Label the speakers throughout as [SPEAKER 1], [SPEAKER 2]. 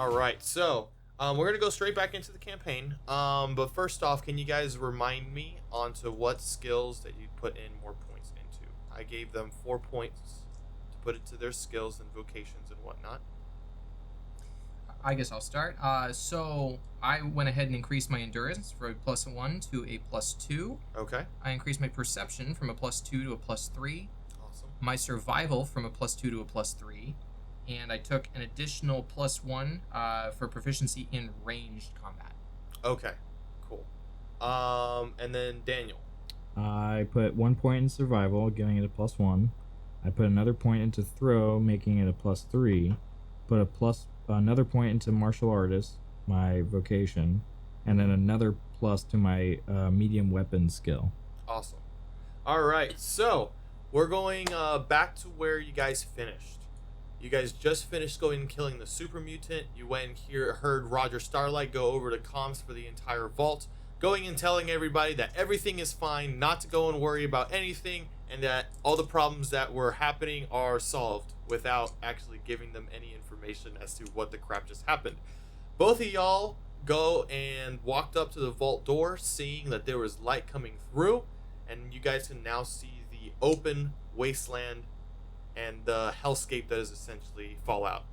[SPEAKER 1] All right, so we're gonna go straight back into the campaign. But first off, can you guys remind me onto what skills that you put in more points into? I gave them 4 points to put into their skills and vocations and whatnot.
[SPEAKER 2] I guess I'll start. So I went ahead and increased my endurance from a +1 to a +2.
[SPEAKER 1] Okay.
[SPEAKER 2] I increased my perception from a +2 to a +3.
[SPEAKER 1] Awesome.
[SPEAKER 2] My survival from a +2 to a +3. And I took an additional +1 for proficiency in ranged combat.
[SPEAKER 1] Okay. Cool. And then Daniel.
[SPEAKER 3] I put 1 point in survival, giving it a +1. I put another point into throw, making it a +3. Put another point into martial artist, my vocation, and then another plus to my medium weapon skill.
[SPEAKER 1] Awesome. All right, so we're going back to where you guys finished. You guys just finished going and killing the super mutant. You went and heard Roger Starlight go over to comms for the entire vault, going and telling everybody that everything is fine, not to go and worry about anything, and that all the problems that were happening are solved without actually giving them any information as to what the crap just happened. Both of y'all go and walked up to the vault door, seeing that there was light coming through, and you guys can now see the open wasteland and the hellscape that is essentially Fallout.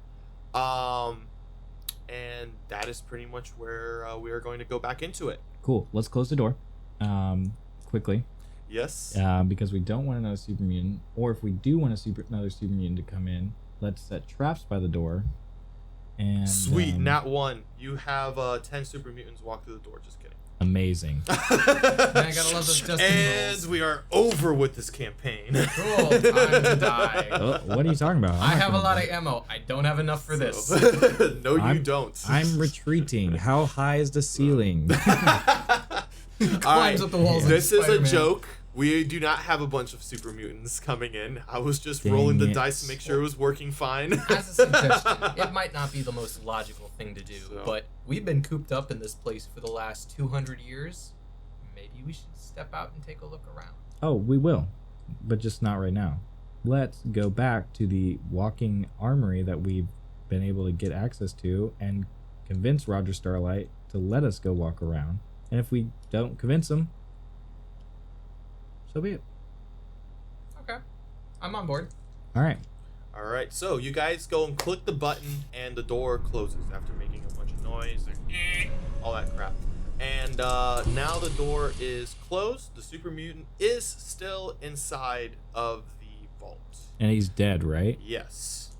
[SPEAKER 1] And that is pretty much where we are going to go back into it.
[SPEAKER 3] Cool. Let's close the door quickly.
[SPEAKER 1] Yes.
[SPEAKER 3] Because we don't want another super mutant, or if we do want another super mutant to come in, let's set traps by the door. And
[SPEAKER 1] sweet, nat 1. You have 10 super mutants walk through the door. Just kidding.
[SPEAKER 3] Amazing.
[SPEAKER 2] Man, I gotta love those Justin
[SPEAKER 1] And
[SPEAKER 2] rolls.
[SPEAKER 1] we are over with this campaign.
[SPEAKER 2] Cool, time to die.
[SPEAKER 3] Oh, what are you talking about?
[SPEAKER 2] I have a lot of ammo. I don't have enough for this.
[SPEAKER 1] No, you don't.
[SPEAKER 3] I'm retreating. How high is the ceiling?
[SPEAKER 2] Climbs up the walls.
[SPEAKER 1] This
[SPEAKER 2] like
[SPEAKER 1] is a
[SPEAKER 2] Spider-Man.
[SPEAKER 1] joke. We do not have a bunch of super mutants coming in. I was just
[SPEAKER 3] Dang
[SPEAKER 1] rolling the
[SPEAKER 3] it.
[SPEAKER 1] dice to make sure it was working fine.
[SPEAKER 2] As a suggestion, it might not be the most logical thing to do,
[SPEAKER 1] So.
[SPEAKER 2] but we've been cooped up in this place for the last 200 years. Maybe we should step out and take a look around.
[SPEAKER 3] Oh, we will, but just not right now. Let's go back to the walking armory that we've been able to get access to and convince Roger Starlight to let us go walk around. And if we don't convince him, so be it.
[SPEAKER 2] Okay, I'm on board.
[SPEAKER 3] All right.
[SPEAKER 1] All right, so you guys go and click the button, and the door closes after making a bunch of noise, and all that crap. And now the door is closed. The super mutant is still inside of the vault.
[SPEAKER 3] And he's dead, right?
[SPEAKER 1] Yes.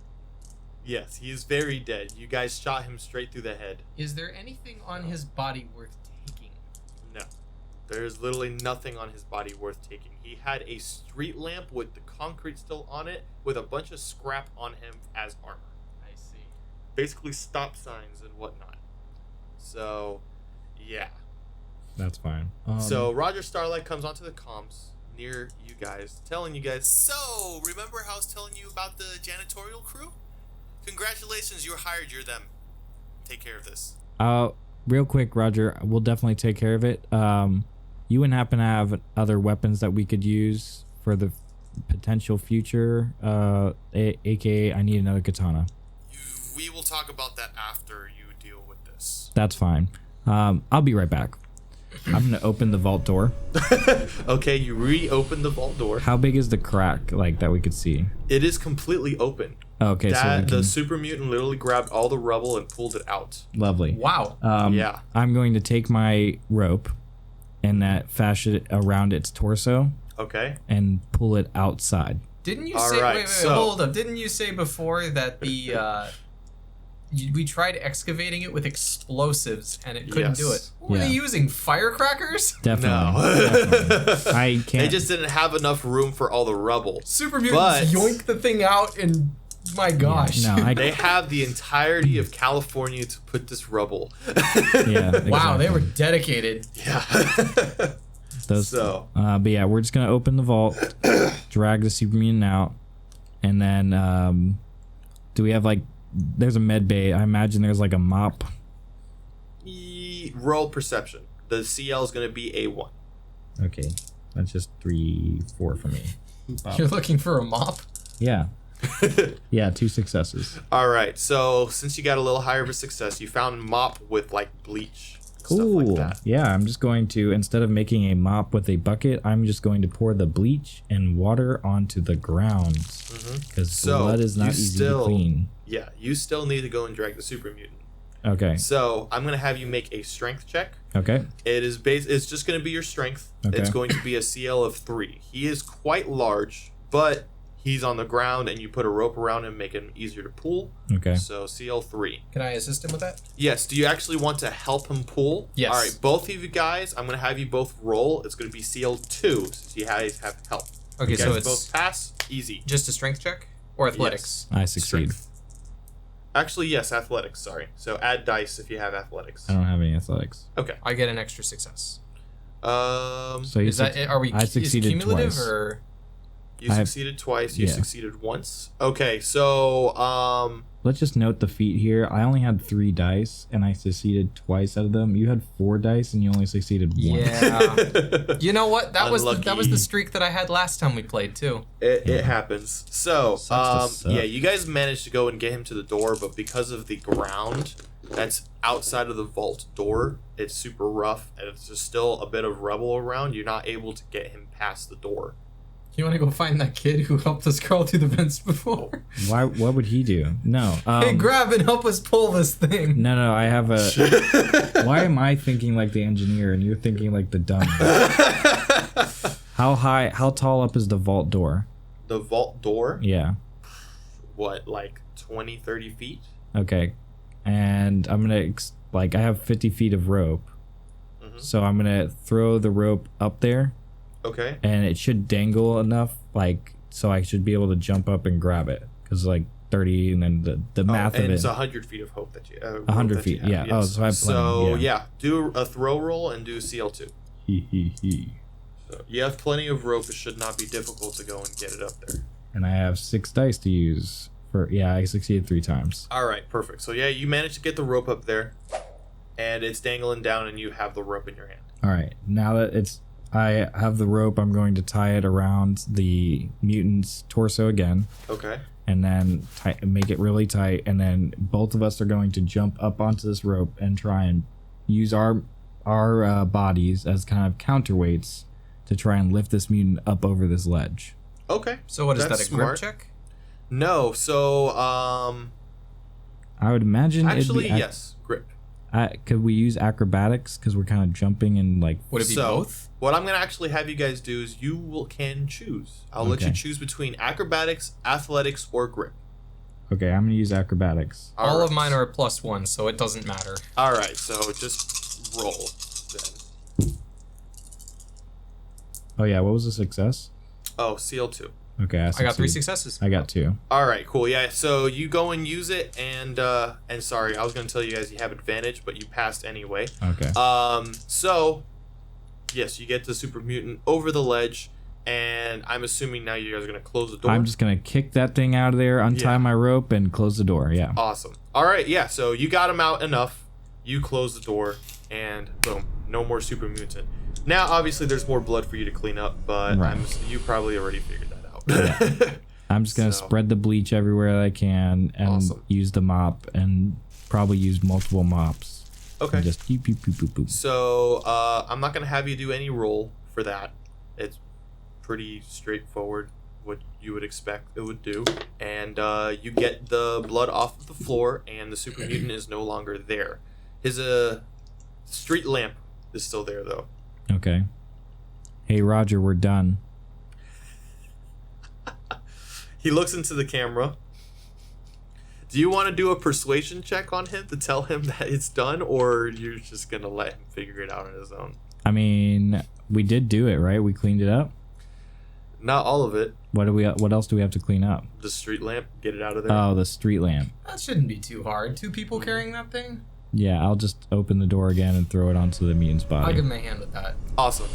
[SPEAKER 1] Yes, he is very dead. You guys shot him straight through the head.
[SPEAKER 2] Is there anything on his body worth taking?
[SPEAKER 1] No. There's literally nothing on his body worth taking. He had a street lamp with the concrete still on it, with a bunch of scrap on him as armor.
[SPEAKER 2] I see.
[SPEAKER 1] Basically stop signs and whatnot. So, yeah.
[SPEAKER 3] That's fine.
[SPEAKER 1] So Roger Starlight comes onto the comms near you guys, telling you guys, so, remember how I was telling you about the janitorial crew? Congratulations, you're hired, you're them. Take care of this.
[SPEAKER 3] Real quick, Roger, we'll definitely take care of it. You wouldn't happen to have other weapons that we could use for the potential future? AKA, I need another katana.
[SPEAKER 1] We will talk about that after you deal with this.
[SPEAKER 3] That's fine. I'll be right back. I'm gonna open the vault door.
[SPEAKER 1] Okay, you reopen the vault door.
[SPEAKER 3] How big is the crack, like, that we could see?
[SPEAKER 1] It is completely open.
[SPEAKER 3] Okay, so we
[SPEAKER 1] The
[SPEAKER 3] can...
[SPEAKER 1] super mutant literally grabbed all the rubble and pulled it out.
[SPEAKER 3] Lovely.
[SPEAKER 2] Wow.
[SPEAKER 1] Yeah.
[SPEAKER 3] I'm going to take my rope and that fashion it around its torso
[SPEAKER 1] Okay.
[SPEAKER 3] and pull it outside.
[SPEAKER 2] Didn't you
[SPEAKER 1] All
[SPEAKER 2] say?
[SPEAKER 1] right,
[SPEAKER 2] Wait,
[SPEAKER 1] so-
[SPEAKER 2] hold up. Didn't you say before that the we tried excavating it with explosives and it couldn't do it?
[SPEAKER 1] Yes.
[SPEAKER 2] Were they
[SPEAKER 3] Yeah.
[SPEAKER 2] using firecrackers?
[SPEAKER 3] Definitely.
[SPEAKER 1] No.
[SPEAKER 3] Definitely. I can't.
[SPEAKER 1] They just didn't have enough room for all the rubble.
[SPEAKER 2] Super mutants yoink the thing out and my gosh.
[SPEAKER 3] No,
[SPEAKER 1] They have the entirety of California to put this rubble.
[SPEAKER 3] Yeah.
[SPEAKER 2] Wow,
[SPEAKER 3] exactly.
[SPEAKER 2] they were dedicated.
[SPEAKER 1] Yeah.
[SPEAKER 3] Those,
[SPEAKER 1] So.
[SPEAKER 3] but yeah, we're just gonna open the vault, drag the super mutant out, and then do we have like? There's a med bay. I imagine there's like a mop.
[SPEAKER 1] Roll perception. The CL is going to be A1.
[SPEAKER 3] Okay, that's just 3, 4 for me.
[SPEAKER 2] You're looking for a mop?
[SPEAKER 3] Yeah. Yeah, 2 successes.
[SPEAKER 1] All right. So since you got a little higher of a success, you found mop with like bleach.
[SPEAKER 3] Cool.
[SPEAKER 1] Stuff like that.
[SPEAKER 3] Yeah, I'm just going to, instead of making a mop with a bucket, I'm just going to pour the bleach and water onto the ground. Because blood is not easy to clean.
[SPEAKER 1] Yeah, you still need to go and drag the super mutant.
[SPEAKER 3] Okay.
[SPEAKER 1] So I'm gonna have you make a strength check.
[SPEAKER 3] Okay.
[SPEAKER 1] It's just gonna be your strength.
[SPEAKER 3] Okay.
[SPEAKER 1] It's going to be a CL of 3. He is quite large, but he's on the ground, and you put a rope around him, make him easier to pull.
[SPEAKER 3] Okay.
[SPEAKER 1] So CL 3.
[SPEAKER 2] Can I assist him with that?
[SPEAKER 1] Yes. Do you actually want to help him pull?
[SPEAKER 2] Yes.
[SPEAKER 1] All right. Both of you guys, I'm gonna have you both roll. It's gonna be CL 2 since you guys have help.
[SPEAKER 2] Okay,
[SPEAKER 1] You
[SPEAKER 2] so
[SPEAKER 1] guys
[SPEAKER 2] it's
[SPEAKER 1] both pass. Easy.
[SPEAKER 2] just a strength check or athletics?
[SPEAKER 3] I succeed.
[SPEAKER 1] Strength. Actually, yes, athletics. Sorry. So add dice if you have athletics.
[SPEAKER 3] I don't have any athletics.
[SPEAKER 1] Okay.
[SPEAKER 2] I get an extra success.
[SPEAKER 3] So you
[SPEAKER 2] Is that it? Are we?
[SPEAKER 3] I
[SPEAKER 2] Is
[SPEAKER 3] succeeded
[SPEAKER 2] cumulative
[SPEAKER 3] twice.
[SPEAKER 2] or?
[SPEAKER 1] You succeeded twice. You
[SPEAKER 3] yeah.
[SPEAKER 1] succeeded once. Okay. So
[SPEAKER 3] Let's just note the feat here. I only had 3 dice, and I succeeded twice out of them. You had 4 dice, and you only succeeded once.
[SPEAKER 2] Yeah. You know what? That was the
[SPEAKER 1] Unlucky.
[SPEAKER 2] streak that I had last time we played too.
[SPEAKER 1] It happens. So
[SPEAKER 3] Sucks to suck.
[SPEAKER 1] yeah, you guys managed to go and get him to the door, but because of the ground that's outside of the vault door, it's super rough, and it's just still a bit of rubble around. You're not able to get him past the door.
[SPEAKER 2] You want to go find that kid who helped us crawl through the vents before?
[SPEAKER 3] Why? What would he do? No.
[SPEAKER 2] Hey, grab and help us pull this thing.
[SPEAKER 3] No. I have a. Why am I thinking like the engineer and you're thinking like the dumb? How tall up is the vault door?
[SPEAKER 1] The vault door?
[SPEAKER 3] Yeah.
[SPEAKER 1] What, like 20, 30 feet?
[SPEAKER 3] Okay. And I'm gonna I have 50 feet of rope, so I'm gonna throw the rope up there.
[SPEAKER 1] Okay.
[SPEAKER 3] And it should dangle enough, so I should be able to jump up and grab it. Because 30, and then the math of
[SPEAKER 1] and
[SPEAKER 3] it.
[SPEAKER 1] it's 100 feet of hope that you.
[SPEAKER 3] 100 feet, yeah.
[SPEAKER 1] Yes.
[SPEAKER 3] Oh, so I have plenty.
[SPEAKER 1] So yeah, do a throw roll and do CL2. So you have plenty of rope. It should not be difficult to go and get it up there.
[SPEAKER 3] And I have 6 dice to use for. Yeah, I succeeded 3 times.
[SPEAKER 1] All right, perfect. So yeah, you managed to get the rope up there, and it's dangling down, and you have the rope in your hand.
[SPEAKER 3] All right, now that I have the rope, I'm going to tie it around the mutant's torso again.
[SPEAKER 1] Okay.
[SPEAKER 3] And then make it really tight, and then both of us are going to jump up onto this rope and try and use our bodies as kind of counterweights to try and lift this mutant up over this ledge.
[SPEAKER 1] Okay.
[SPEAKER 2] So what is
[SPEAKER 1] That's
[SPEAKER 2] that? A grip
[SPEAKER 1] smart.
[SPEAKER 2] check?
[SPEAKER 1] No. So
[SPEAKER 3] I would imagine.
[SPEAKER 1] actually, yes, grip.
[SPEAKER 3] Could we use acrobatics because we're kind of jumping and
[SPEAKER 2] Would it be
[SPEAKER 1] So,
[SPEAKER 2] both?
[SPEAKER 1] What I'm gonna actually have you guys do is can choose. I'll let you
[SPEAKER 3] Okay.
[SPEAKER 1] choose between acrobatics, athletics, or grip.
[SPEAKER 3] Okay, I'm gonna use acrobatics.
[SPEAKER 2] All
[SPEAKER 1] right.
[SPEAKER 2] of mine are a +1, so it doesn't matter.
[SPEAKER 1] All right, so just roll then.
[SPEAKER 3] Oh yeah, what was the success?
[SPEAKER 1] Oh, CL2.
[SPEAKER 3] Okay,
[SPEAKER 2] I got 3
[SPEAKER 3] succeed.
[SPEAKER 2] successes.
[SPEAKER 3] I got 2.
[SPEAKER 1] All right, cool. Yeah, so you go and use it, and sorry, I was gonna tell you guys you have advantage, but you passed anyway.
[SPEAKER 3] Okay.
[SPEAKER 1] So yes, you get the super mutant over the ledge, and I'm assuming now you guys are gonna close the door.
[SPEAKER 3] I'm just gonna kick that thing out of there, untie
[SPEAKER 1] Yeah.
[SPEAKER 3] my rope, and close the door. Yeah.
[SPEAKER 1] Awesome. All right, yeah. So you got him out enough. You close the door, and boom, no more super mutant. Now, obviously, there's more blood for you to clean up, but
[SPEAKER 3] Right.
[SPEAKER 1] you probably already figured that out.
[SPEAKER 3] I'm just gonna
[SPEAKER 1] So-
[SPEAKER 3] spread the bleach everywhere that I can, and
[SPEAKER 1] Awesome.
[SPEAKER 3] use the mop, and probably use multiple mops.
[SPEAKER 1] Okay.
[SPEAKER 3] And just boop, boop, boop, boop, boop.
[SPEAKER 1] So I'm not gonna have you do any roll for that. It's pretty straightforward, what you would expect it would do, and you get the blood off of the floor, and the super mutant is no longer there. His street lamp is still there though.
[SPEAKER 3] Okay. Hey Roger, we're done.
[SPEAKER 1] He looks into the camera. Do you want to do a persuasion check on him to tell him that it's done, or you're just gonna let him figure it out on his own?
[SPEAKER 3] I mean, we did do it, right? We cleaned it up.
[SPEAKER 1] Not all of it.
[SPEAKER 3] What else do we have to clean up?
[SPEAKER 1] The street lamp, get it out of there.
[SPEAKER 3] Oh, the street lamp.
[SPEAKER 2] That shouldn't be too hard. 2 people carrying that thing?
[SPEAKER 3] Yeah, I'll just open the door again and throw it onto the mutant's
[SPEAKER 2] I'll
[SPEAKER 3] body.
[SPEAKER 2] give him a hand with that.
[SPEAKER 1] Awesome.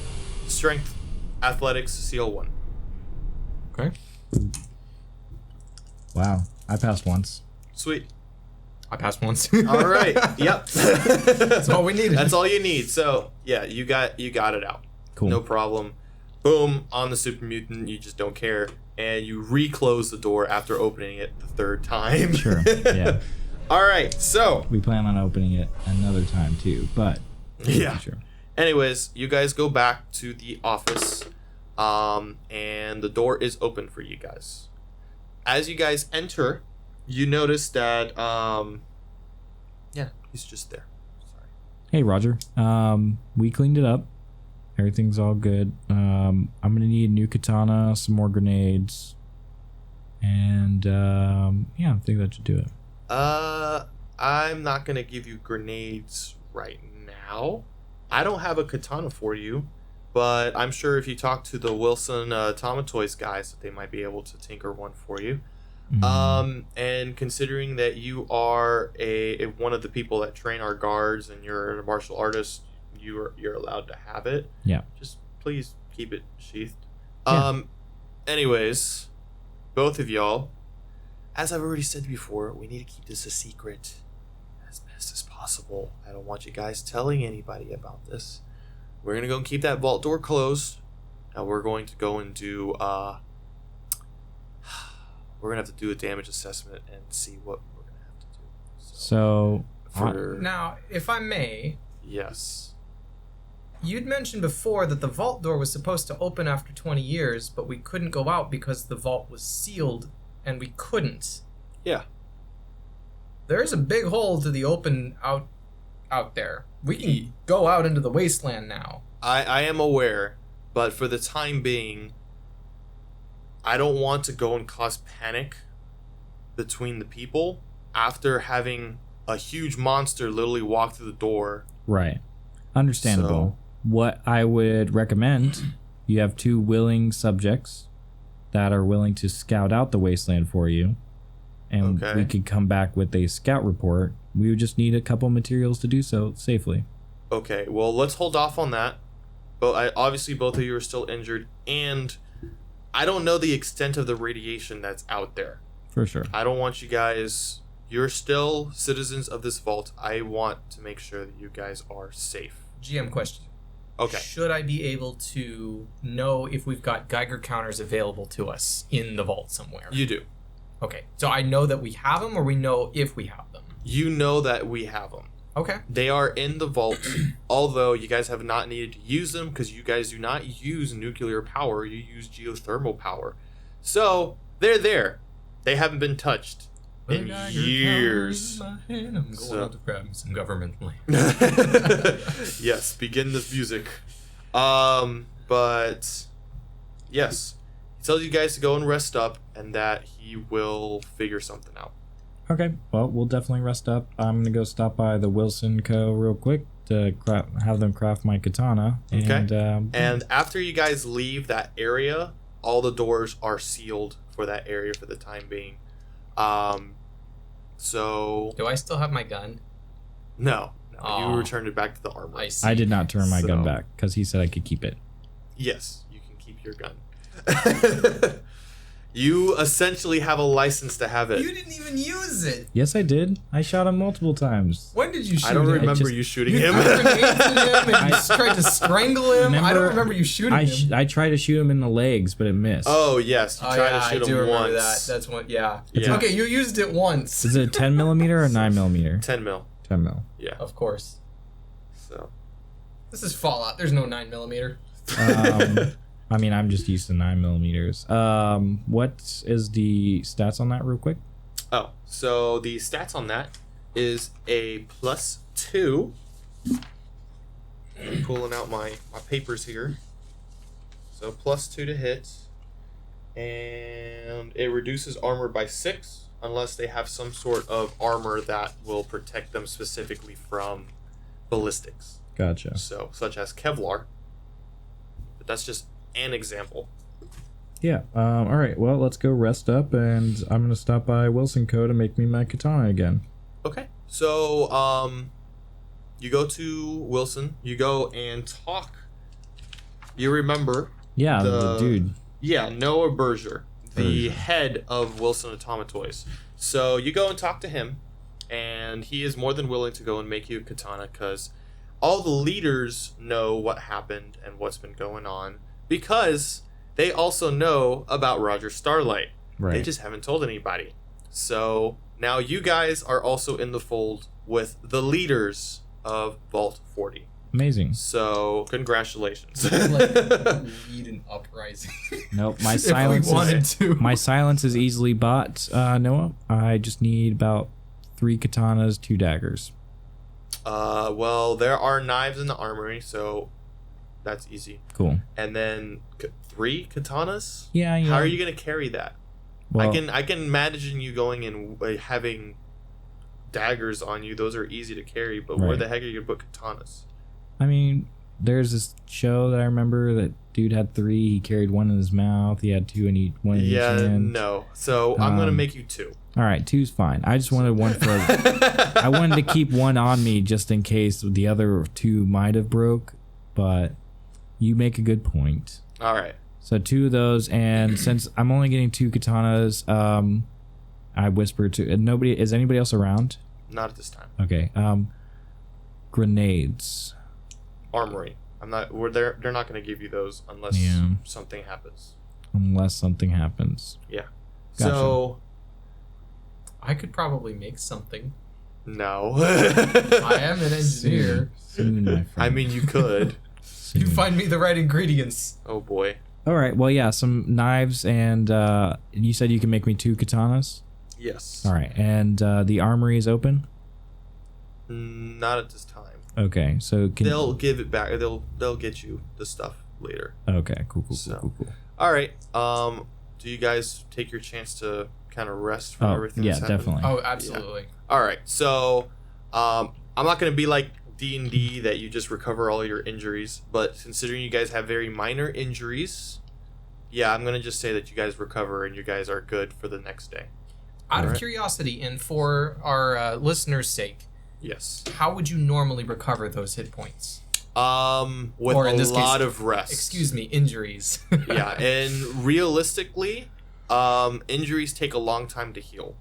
[SPEAKER 1] Strength, athletics, CL1.
[SPEAKER 2] Okay.
[SPEAKER 3] Wow, I passed once.
[SPEAKER 1] Sweet.
[SPEAKER 2] I passed once.
[SPEAKER 1] All right. Yep.
[SPEAKER 2] That's all we needed.
[SPEAKER 1] That's all you need. So yeah, you got it out.
[SPEAKER 3] Cool.
[SPEAKER 1] No problem. boom, on the super mutant. You just don't care, and you reclose the door after opening it the third time.
[SPEAKER 3] Sure. Yeah.
[SPEAKER 1] All right, so
[SPEAKER 3] We plan on opening it another time too, but
[SPEAKER 1] yeah.
[SPEAKER 3] Sure.
[SPEAKER 1] Anyways, you guys go back to the office, and the door is open for you guys. As you guys enter, you notice that, yeah, he's just there. Sorry.
[SPEAKER 3] Hey, Roger. We cleaned it up. Everything's all good. I'm gonna need a new katana, some more grenades, and yeah, I think that should do it.
[SPEAKER 1] I'm not gonna give you grenades right now. I don't have a katana for you, but I'm sure if you talk to the Wilson Tomatoys guys, that they might be able to tinker one for you. And considering that you are a one of the people that train our guards and you're a martial artist, you're allowed to have it.
[SPEAKER 3] Yeah.
[SPEAKER 1] Just please keep it sheathed.
[SPEAKER 3] Yeah.
[SPEAKER 1] Anyways, both of y'all, as I've already said before, we need to keep this a secret as best as possible. I don't want you guys telling anybody about this. We're gonna go and keep that vault door closed, and we're going to go and do we're gonna have to do a damage assessment and see what we're gonna have to do.
[SPEAKER 3] So
[SPEAKER 2] Now, if I may,
[SPEAKER 1] yes.
[SPEAKER 2] you'd mentioned before that the vault door was supposed to open after 20 years, but we couldn't go out because the vault was sealed, and we couldn't.
[SPEAKER 1] Yeah.
[SPEAKER 2] There's a big hole to the open out there. We can go out into the wasteland now.
[SPEAKER 1] I am aware, but for the time being, I don't want to go and cause panic between the people after having a huge monster literally walk through the door.
[SPEAKER 3] right, understandable.
[SPEAKER 1] So-
[SPEAKER 3] What I would recommend, you have 2 willing subjects that are willing to scout out the wasteland for you, and
[SPEAKER 1] Okay.
[SPEAKER 3] we could come back with a scout report. We would just need a couple materials to do so safely.
[SPEAKER 1] Okay, well, let's hold off on that. But obviously both of you are still injured, and I don't know the extent of the radiation that's out there.
[SPEAKER 3] For sure.
[SPEAKER 1] I don't want you guys... You're still citizens of this vault. I want to make sure that you guys are safe.
[SPEAKER 2] GM question.
[SPEAKER 1] Okay.
[SPEAKER 2] Should I be able to know if we've got Geiger counters available to us in the vault somewhere?
[SPEAKER 1] You do.
[SPEAKER 2] Okay, so I know that we have them, or we know if we have them?
[SPEAKER 1] You know that we have them.
[SPEAKER 2] Okay.
[SPEAKER 1] They are in the vault, although you guys have not needed to use them because you guys do not use nuclear power. You use geothermal power. So, they're there. They haven't been touched in years.
[SPEAKER 2] I'm going to grab some government land.
[SPEAKER 1] Yes, begin this music. But, yes. He tells you guys to go and rest up and that he will figure something out.
[SPEAKER 3] Okay, well, we'll definitely rest up. I'm gonna go stop by the Wilson Co. real quick to have them craft my katana.
[SPEAKER 1] Okay.
[SPEAKER 3] And
[SPEAKER 1] And after you guys leave that area, all the doors are sealed for that area for the time being. So
[SPEAKER 2] Do I still have my gun?
[SPEAKER 1] no,
[SPEAKER 2] Aw.
[SPEAKER 1] you returned it back to the armor.
[SPEAKER 2] I see.
[SPEAKER 3] I did not turn my gun
[SPEAKER 1] So-
[SPEAKER 3] back because he said I could keep it.
[SPEAKER 1] Yes, you can keep your gun. You essentially have a license to have it.
[SPEAKER 2] You didn't even use it.
[SPEAKER 3] Yes, I did. I shot him multiple times.
[SPEAKER 2] When did you shoot
[SPEAKER 1] I don't
[SPEAKER 2] him?
[SPEAKER 1] remember
[SPEAKER 3] just-
[SPEAKER 1] you shooting
[SPEAKER 2] You
[SPEAKER 1] him.
[SPEAKER 2] threw grenades at him and you tried to strangle him. I don't
[SPEAKER 3] Remember-
[SPEAKER 2] remember you shooting him.
[SPEAKER 3] I tried to shoot him in the legs, but it missed.
[SPEAKER 1] Oh yes, you
[SPEAKER 2] Oh,
[SPEAKER 1] tried
[SPEAKER 2] yeah,
[SPEAKER 1] to shoot
[SPEAKER 2] I do
[SPEAKER 1] him
[SPEAKER 2] remember
[SPEAKER 1] once.
[SPEAKER 2] that. That's one. Yeah.
[SPEAKER 1] Yeah.
[SPEAKER 2] Okay, you used it once.
[SPEAKER 3] Is it a 10 millimeter or 9 millimeter?
[SPEAKER 1] 10 mil.
[SPEAKER 3] 10 mil.
[SPEAKER 1] Yeah.
[SPEAKER 2] Of course.
[SPEAKER 1] So.
[SPEAKER 2] This is Fallout. There's no 9mm.
[SPEAKER 3] I mean, I'm just used to 9 millimeters. What is the stats on that, real quick?
[SPEAKER 1] Oh, so the stats on that is a +2. I'm pulling out my papers here. So +2 to hit. And it reduces armor by 6 unless they have some sort of armor that will protect them specifically from ballistics.
[SPEAKER 3] Gotcha.
[SPEAKER 1] So, such as Kevlar. But that's just an example.
[SPEAKER 3] Yeah. All right. Well, let's go rest up, and I'm gonna stop by Wilson Co. to make me my katana again.
[SPEAKER 1] Okay. So, you go to Wilson. You go and talk. You remember,
[SPEAKER 3] Yeah, the dude.
[SPEAKER 1] yeah, Noah Berger, the
[SPEAKER 3] Berger.
[SPEAKER 1] head of Wilson Automatoys. So you go and talk to him, and he is more than willing to go and make you a katana because all the leaders know what happened and what's been going on. because they also know about Roger Starlight.
[SPEAKER 3] Right.
[SPEAKER 1] They just haven't told anybody. So now you guys are also in the fold with the leaders of Vault 40.
[SPEAKER 3] Amazing.
[SPEAKER 1] So congratulations.
[SPEAKER 2] Like lead an uprising.
[SPEAKER 3] Nope. My
[SPEAKER 2] If we
[SPEAKER 3] silence
[SPEAKER 2] wanted
[SPEAKER 3] is
[SPEAKER 2] to.
[SPEAKER 3] my silence is easily bought, Noah. I just need about 3 katanas, 2 daggers.
[SPEAKER 1] Well, there are knives in the armory, so that's easy.
[SPEAKER 3] Cool.
[SPEAKER 1] And then 3 katanas?
[SPEAKER 3] Yeah.
[SPEAKER 1] How are you going to carry that?
[SPEAKER 3] Well,
[SPEAKER 1] I can imagine you going and having daggers on you. Those are easy to carry, but where
[SPEAKER 3] Right.
[SPEAKER 1] the heck are you going to put katanas?
[SPEAKER 3] I mean, there's this show that I remember that dude had 3. He carried 1 in his mouth. He had 2 in each one in each hand.
[SPEAKER 1] No. So I'm going to make you 2.
[SPEAKER 3] All right, 2's fine. I just wanted 1 for. I wanted to keep 1 on me just in case the other 2 might have broke, but you make a good point.
[SPEAKER 1] All right.
[SPEAKER 3] So 2 of those, and since I'm only getting 2 katanas, I whispered to nobody. Is anybody else around?
[SPEAKER 1] Not at this time.
[SPEAKER 3] Okay. Grenades.
[SPEAKER 1] Armory. I'm not. They're not going to give you those unless something happens.
[SPEAKER 3] Unless something happens.
[SPEAKER 1] Yeah.
[SPEAKER 3] Gotcha.
[SPEAKER 1] So
[SPEAKER 2] I could probably make something.
[SPEAKER 1] no.
[SPEAKER 2] I am an engineer.
[SPEAKER 3] Soon, my friend.
[SPEAKER 1] I mean, you could.
[SPEAKER 2] You
[SPEAKER 3] Soon.
[SPEAKER 2] find me the right ingredients.
[SPEAKER 1] Oh boy.
[SPEAKER 3] All right. Well, yeah, some knives, and you said you can make me 2 katanas.
[SPEAKER 1] Yes.
[SPEAKER 3] All right, and the armory is open.
[SPEAKER 1] Not at this time.
[SPEAKER 3] Okay, so
[SPEAKER 1] They'll give it back. They'll get you the stuff later.
[SPEAKER 3] Okay, cool.
[SPEAKER 1] So- All right. Do you guys take your chance to kind of rest from everything?
[SPEAKER 3] yeah,
[SPEAKER 1] that's happened?
[SPEAKER 3] definitely.
[SPEAKER 2] Oh, absolutely.
[SPEAKER 1] All right. So, I'm not gonna be like D&D that you just recover all your injuries, but considering you guys have very minor injuries, yeah, I'm gonna just say that you guys recover and you guys are good for the next day.
[SPEAKER 2] Out of
[SPEAKER 1] Alright.
[SPEAKER 2] curiosity and for our listeners' sake,
[SPEAKER 1] Yes.
[SPEAKER 2] how would you normally recover those hit points?
[SPEAKER 1] With
[SPEAKER 2] Or in
[SPEAKER 1] a
[SPEAKER 2] this
[SPEAKER 1] lot
[SPEAKER 2] case,
[SPEAKER 1] of rest.
[SPEAKER 2] Excuse me, injuries.
[SPEAKER 1] Yeah, and realistically, injuries take a long time to heal.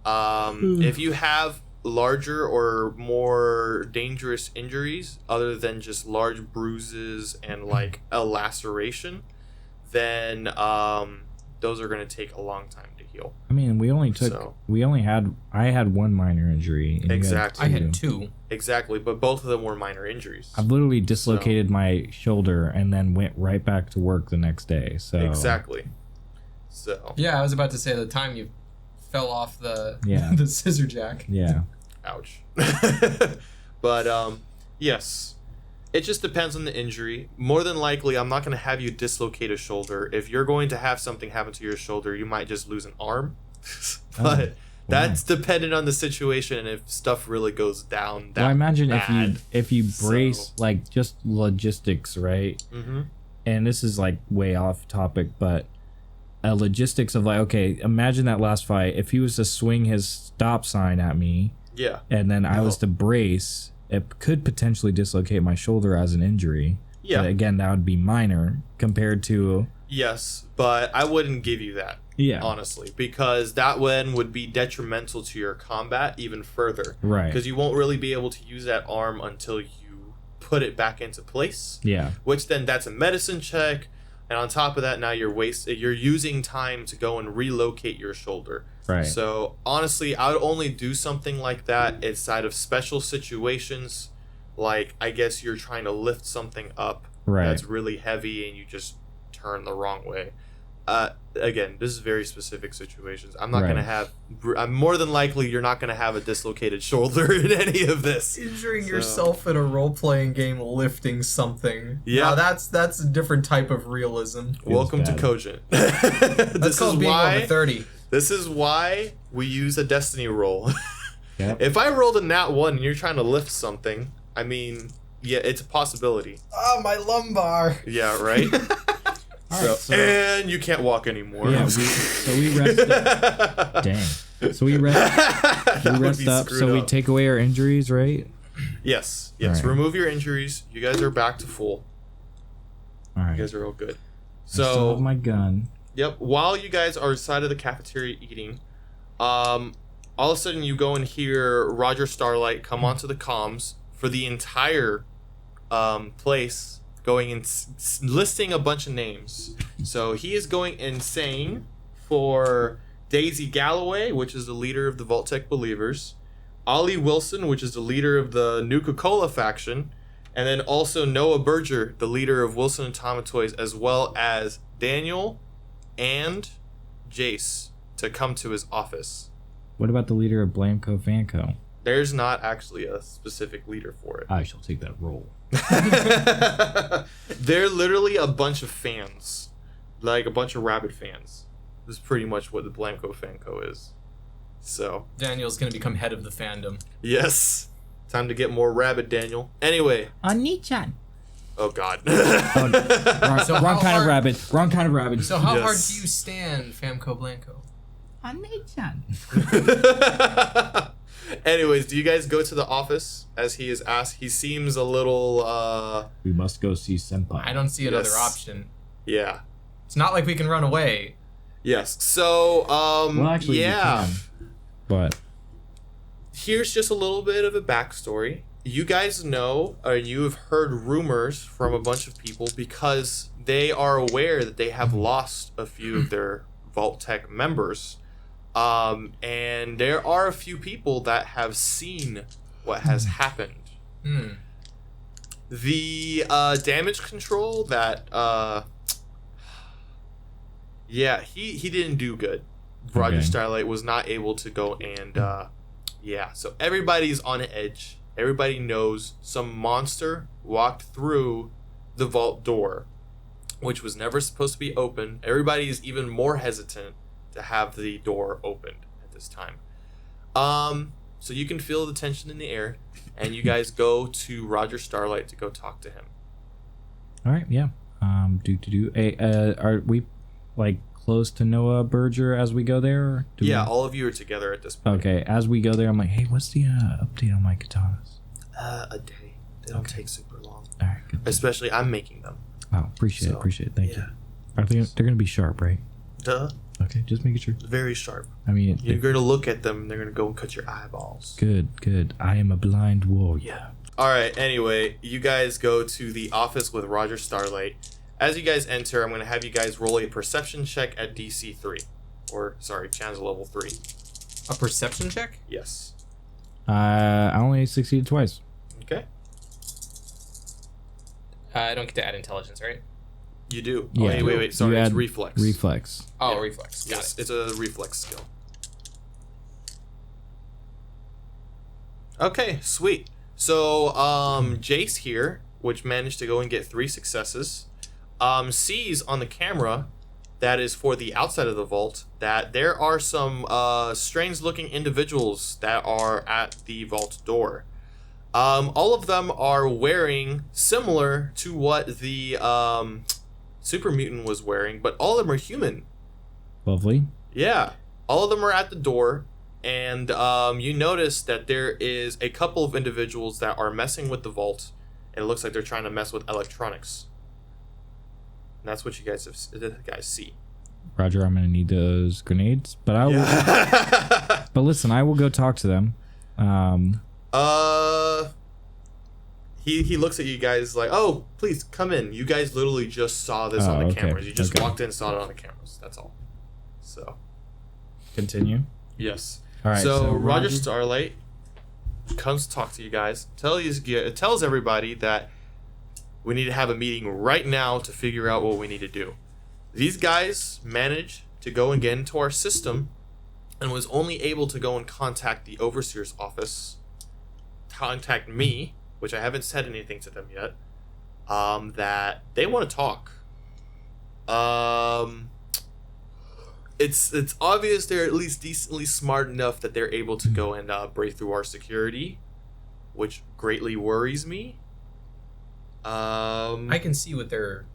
[SPEAKER 1] If you have larger or more dangerous injuries other than just large bruises and like a laceration, then those are going to take a long time to heal.
[SPEAKER 3] I mean, I had 1 minor injury. And you
[SPEAKER 1] Exactly.
[SPEAKER 2] I
[SPEAKER 3] two.
[SPEAKER 2] had 2.
[SPEAKER 1] Exactly, but both of them were minor injuries.
[SPEAKER 3] I've literally dislocated my shoulder and then went right back to work the next day. So
[SPEAKER 1] Exactly. So,
[SPEAKER 2] Yeah, I was about to say the time you fell off the
[SPEAKER 3] Yeah.
[SPEAKER 2] the scissor jack.
[SPEAKER 3] Yeah.
[SPEAKER 1] ouch. But yes, it just depends on the injury. More than likely, I'm not going to have you dislocate a shoulder. If you're going to have something happen to your shoulder, you might just lose an arm. But that's dependent on the situation and if stuff really goes down that
[SPEAKER 3] Well, I imagine
[SPEAKER 1] bad.
[SPEAKER 3] if you brace
[SPEAKER 1] So-
[SPEAKER 3] like just logistics, right?
[SPEAKER 1] Mm-hmm.
[SPEAKER 3] And this is like way off topic, but logistics of like, okay, imagine that last fight. If he was to swing his stop sign at me,
[SPEAKER 1] Yeah.
[SPEAKER 3] and then I was to brace, it could potentially dislocate my shoulder as an injury.
[SPEAKER 1] Yeah.
[SPEAKER 3] But again, that would be minor compared to
[SPEAKER 1] Yes, but I wouldn't give you that, honestly, because that one would be detrimental to your combat even further.
[SPEAKER 3] right.
[SPEAKER 1] Because you won't really be able to use that arm until you put it back into place.
[SPEAKER 3] Yeah.
[SPEAKER 1] Which then that's a medicine check, and on top of that, now you're using time to go and relocate your shoulder.
[SPEAKER 3] Right.
[SPEAKER 1] So honestly, I would only do something like that inside of special situations, like I guess you're trying to lift something up
[SPEAKER 3] Right.
[SPEAKER 1] that's really heavy and you just turn the wrong way. Again, this is very specific situations. I'm not
[SPEAKER 3] Right.
[SPEAKER 1] gonna have. I'm more than likely you're not gonna have a dislocated shoulder in any of this.
[SPEAKER 2] Injuring
[SPEAKER 1] So-
[SPEAKER 2] yourself in a role-playing game lifting something.
[SPEAKER 1] Yeah.
[SPEAKER 2] Now, that's a different type of realism.
[SPEAKER 1] Welcome to
[SPEAKER 3] bad.
[SPEAKER 1] Cogent.
[SPEAKER 2] That's
[SPEAKER 1] this is
[SPEAKER 2] called being
[SPEAKER 1] why.
[SPEAKER 2] over 30.
[SPEAKER 1] This is why we use a destiny roll.
[SPEAKER 3] Yep.
[SPEAKER 1] If I rolled a nat 1 and you're trying to lift something, I mean, yeah, it's a possibility.
[SPEAKER 2] Oh, my lumbar.
[SPEAKER 1] Yeah, right?
[SPEAKER 3] All right, so-
[SPEAKER 1] and you can't walk anymore.
[SPEAKER 3] Yeah. We rested. Dang. So we rest.
[SPEAKER 1] That
[SPEAKER 3] We
[SPEAKER 1] would
[SPEAKER 3] rest
[SPEAKER 1] be
[SPEAKER 3] up.
[SPEAKER 1] screwed
[SPEAKER 3] So we
[SPEAKER 1] up.
[SPEAKER 3] take away our injuries, right?
[SPEAKER 1] Yes.
[SPEAKER 3] Alright.
[SPEAKER 1] Remove your injuries. You guys are back to full.
[SPEAKER 3] All right.
[SPEAKER 1] You guys are all good.
[SPEAKER 3] I still
[SPEAKER 1] So,
[SPEAKER 3] have my gun.
[SPEAKER 1] yep. While you guys are inside of the cafeteria eating, all of a sudden you go and hear Roger Starlight come onto the comms for the entire place. going and listing a bunch of names. So he is going and saying for Daisy Galloway, which is the leader of the Vault-Tec Believers, Ollie Wilson, which is the leader of the Nuka-Cola faction, and then also Noah Berger, the leader of Wilson and Toys, as well as Daniel and Jace to come to his office.
[SPEAKER 3] What about the leader of Blamco Fanco?
[SPEAKER 1] There's not actually a specific leader for it.
[SPEAKER 3] I shall take that role.
[SPEAKER 1] They're literally a bunch of fans, like a bunch of rabid fans. This is pretty much what the Blamco Fanco is. So
[SPEAKER 2] Daniel's gonna become head of the fandom.
[SPEAKER 1] yes, time to get more rabid, Daniel. Anyway.
[SPEAKER 3] Oni-chan.
[SPEAKER 1] Oh God.
[SPEAKER 3] Wrong kind of rabbit. Wrong kind of rabbit.
[SPEAKER 2] So how hard do you stand Famco Blanco?
[SPEAKER 3] Oni-chan.
[SPEAKER 1] Anyways, do you guys go to the office as he is asked? He seems a little
[SPEAKER 3] We must go see Senpai.
[SPEAKER 2] I don't see another option.
[SPEAKER 1] yeah.
[SPEAKER 2] It's not like we can run away.
[SPEAKER 1] Yes. So
[SPEAKER 3] Well, actually,
[SPEAKER 1] yeah.
[SPEAKER 3] you can, but
[SPEAKER 1] Here's just a little bit of a backstory. You guys know, or you have heard rumors from a bunch of people because they are aware that they have lost a few of their Vault-Tec members. And there are a few people that have seen what has happened. The damage control that he didn't do good. Roger
[SPEAKER 3] Okay.
[SPEAKER 1] Starlight was not able to go and so everybody's on edge. Everybody knows some monster walked through the vault door, which was never supposed to be open. Everybody is even more hesitant to have the door opened at this time. So you can feel the tension in the air, and you guys go to Roger Starlight to go talk to him.
[SPEAKER 3] all right, yeah. Hey, are we like close to Noah Berger as we go there?
[SPEAKER 1] All of you are together at this point.
[SPEAKER 3] Okay, as we go there, I'm like, hey, what's the update on my katanas?
[SPEAKER 1] A day. They don't take super long.
[SPEAKER 3] All right, good.
[SPEAKER 1] Especially I'm making them.
[SPEAKER 3] Oh, appreciate it. Thank you. I think they're gonna be sharp, right?
[SPEAKER 1] Duh.
[SPEAKER 3] Okay, just making sure.
[SPEAKER 1] Very sharp.
[SPEAKER 3] I mean,
[SPEAKER 1] You're going to look at them and they're going to go and cut your eyeballs.
[SPEAKER 3] good. I am a blind warrior.
[SPEAKER 1] All right. Anyway, you guys go to the office with Roger Starlight. As you guys enter, I'm going to have you guys roll a perception check at DC 3. Or, sorry, challenge level 3.
[SPEAKER 2] A perception check?
[SPEAKER 1] Yes.
[SPEAKER 3] I only succeeded twice.
[SPEAKER 1] Okay.
[SPEAKER 2] I don't get to add intelligence, right?
[SPEAKER 1] You do.
[SPEAKER 3] Yeah.
[SPEAKER 1] Oh, wait. Sorry,
[SPEAKER 3] You
[SPEAKER 1] it's
[SPEAKER 3] add
[SPEAKER 1] reflex.
[SPEAKER 3] Reflex.
[SPEAKER 2] Oh,
[SPEAKER 1] Yeah.
[SPEAKER 2] reflex. Got
[SPEAKER 1] Yes,
[SPEAKER 2] it.
[SPEAKER 1] it's a reflex skill. Okay, sweet. So, Jace here, which managed to go and get 3 successes, sees on the camera that is for the outside of the vault that there are some strange-looking individuals that are at the vault door. All of them are wearing similar to what the super mutant was wearing, but all of them are human.
[SPEAKER 3] Lovely.
[SPEAKER 1] Yeah, all of them are at the door, and you notice that there is a couple of individuals that are messing with the vault, and it looks like they're trying to mess with electronics. And that's what you guys see.
[SPEAKER 3] Roger, I'm gonna need those grenades, but I will.
[SPEAKER 1] Yeah.
[SPEAKER 3] But listen, I will go talk to them.
[SPEAKER 1] He looks at you guys like, oh, please come in. You guys literally just saw this on the
[SPEAKER 3] okay,
[SPEAKER 1] cameras. You just
[SPEAKER 3] okay.
[SPEAKER 1] walked in and saw it on the cameras. That's all. So,
[SPEAKER 3] Continue.
[SPEAKER 1] yes.
[SPEAKER 3] All right.
[SPEAKER 1] So Roger Starlight comes to talk to you guys. Tells everybody that we need to have a meeting right now to figure out what we need to do. These guys managed to go and get into our system and was only able to go and contact the Overseer's office, contact me, which I haven't said anything to them yet, that they want to talk. It's obvious they're at least decently smart enough that they're able to go and break through our security, which greatly worries me.
[SPEAKER 2] I can see what they're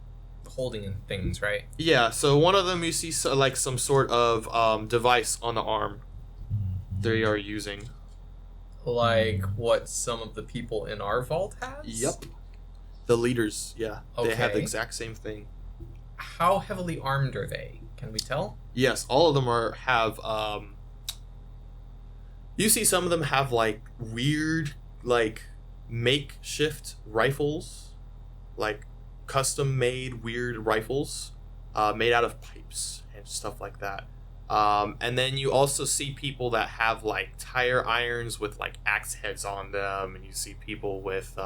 [SPEAKER 2] holding in things, right?
[SPEAKER 1] Yeah, so one of them you see like some sort of device on the arm they are using.
[SPEAKER 2] Like what some of the people in our vault has?
[SPEAKER 1] Yep. The leaders, yeah. They have the
[SPEAKER 2] Okay.
[SPEAKER 1] exact same thing.
[SPEAKER 2] How heavily armed are they? Can we tell?
[SPEAKER 1] Yes, all of them have you see some of them have like weird like makeshift rifles, like custom-made weird rifles made out of pipes and stuff like that. And then you also see people that have like tire irons with like axe heads on them, and you see people with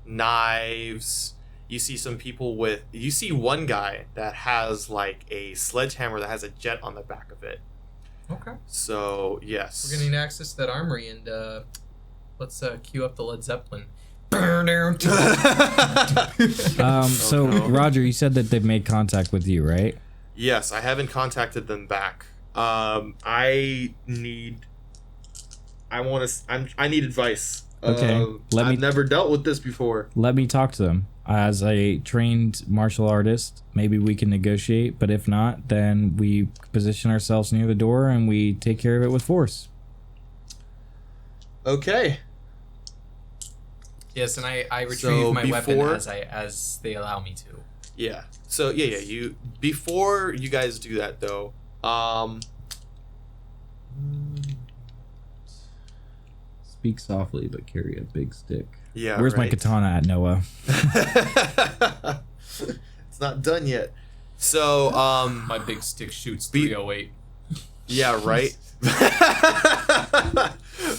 [SPEAKER 1] knives. You see some people with. You see one guy that has like a sledgehammer that has a jet on the back of it.
[SPEAKER 2] Okay.
[SPEAKER 1] So yes,
[SPEAKER 2] We're gonna need access to that armory, and let's cue up the Led Zeppelin.
[SPEAKER 3] So
[SPEAKER 1] no.
[SPEAKER 3] Roger, you said that they've made contact with you, right?
[SPEAKER 1] Yes, I haven't contacted them back. I need advice.
[SPEAKER 3] Okay,
[SPEAKER 1] I've never dealt with this before.
[SPEAKER 3] Let me talk to them. As a trained martial artist, maybe we can negotiate, but if not, then we position ourselves near the door and we take care of it with force.
[SPEAKER 1] Okay.
[SPEAKER 2] Yes, and I retrieve
[SPEAKER 1] So
[SPEAKER 2] my weapon
[SPEAKER 1] before-
[SPEAKER 2] as they allow me to.
[SPEAKER 1] Yeah. So you before you guys do that though,
[SPEAKER 3] Speak softly, but carry a big stick.
[SPEAKER 1] yeah.
[SPEAKER 3] Where's my
[SPEAKER 1] right.
[SPEAKER 3] katana at, Noah?
[SPEAKER 1] It's not done yet. So
[SPEAKER 2] My big stick shoots
[SPEAKER 1] Be-
[SPEAKER 2] 308.
[SPEAKER 1] yeah, right.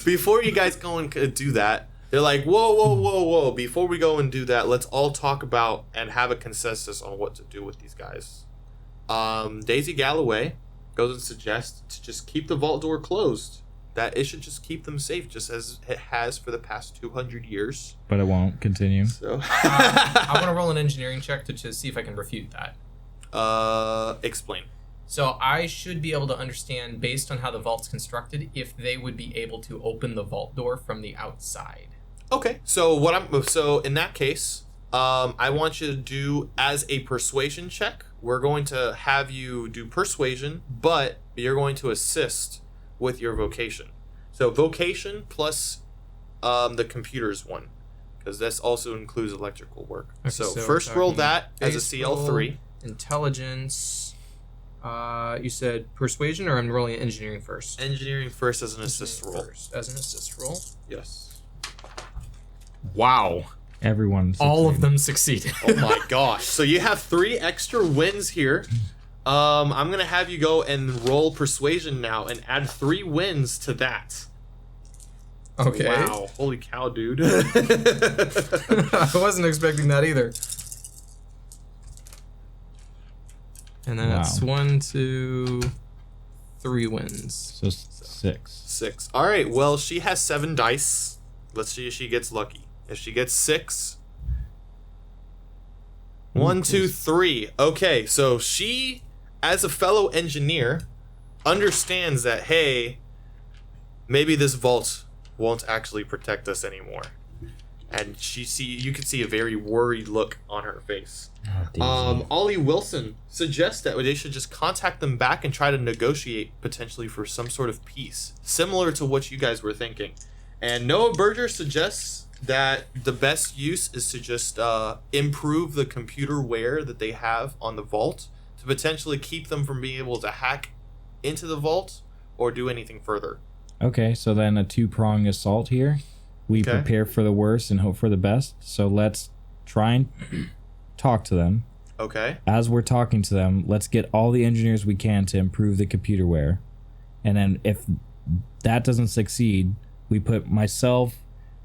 [SPEAKER 1] Before you guys go and do that, they're like, whoa. Before we go and do that, let's all talk about and have a consensus on what to do with these guys. Daisy Galloway goes and suggests to just keep the vault door closed. That it should just keep them safe, just as it has for the past 200 years.
[SPEAKER 3] But it won't continue.
[SPEAKER 1] So,
[SPEAKER 2] I want to roll an engineering check to see if I can refute that.
[SPEAKER 1] explain.
[SPEAKER 2] So I should be able to understand, based on how the vault's constructed, if they would be able to open the vault door from the outside.
[SPEAKER 1] Okay, so in that case, I want you to do as a persuasion check. We're going to have you do persuasion, but you're going to assist with your vocation. So vocation plus the computers one, because this also includes electrical work.
[SPEAKER 2] Okay,
[SPEAKER 1] so
[SPEAKER 2] so
[SPEAKER 1] first roll that as a
[SPEAKER 2] base
[SPEAKER 1] CL3.
[SPEAKER 2] roll, intelligence. You said persuasion, or I'm rolling engineering first?
[SPEAKER 1] Engineering first as an assist roll.
[SPEAKER 2] First, as an assist roll.
[SPEAKER 1] Yes.
[SPEAKER 2] Wow.
[SPEAKER 3] Everyone.
[SPEAKER 2] All of
[SPEAKER 3] succeeded.
[SPEAKER 2] them succeeded.
[SPEAKER 1] Oh my gosh. So you have 3 extra wins here. I'm going to have you go and roll persuasion now and add 3 wins to that.
[SPEAKER 2] Okay.
[SPEAKER 1] Wow. Holy cow, dude.
[SPEAKER 2] I wasn't expecting that either. And then it's
[SPEAKER 3] Wow.
[SPEAKER 2] 1, 2, 3 wins.
[SPEAKER 3] So 6.
[SPEAKER 1] 6. All right. Well, she has 7 dice. Let's see if she gets lucky. If she gets 6. 1, 2, 3. Okay. So she, as a fellow engineer, understands that, hey, maybe this vault won't actually protect us anymore. And you can see a very worried look on her face. Ollie Wilson suggests that they should just contact them back and try to negotiate potentially for some sort of peace, similar to what you guys were thinking. And Noah Berger suggests that the best use is to just improve the computerware that they have on the vault to potentially keep them from being able to hack into the vault or do anything further.
[SPEAKER 3] Okay, so then a 2-pronged assault here. We
[SPEAKER 1] Okay.
[SPEAKER 3] prepare for the worst and hope for the best. So let's try and talk to them.
[SPEAKER 1] Okay.
[SPEAKER 3] As we're talking to them, let's get all the engineers we can to improve the computerware. And then if that doesn't succeed, we put myself,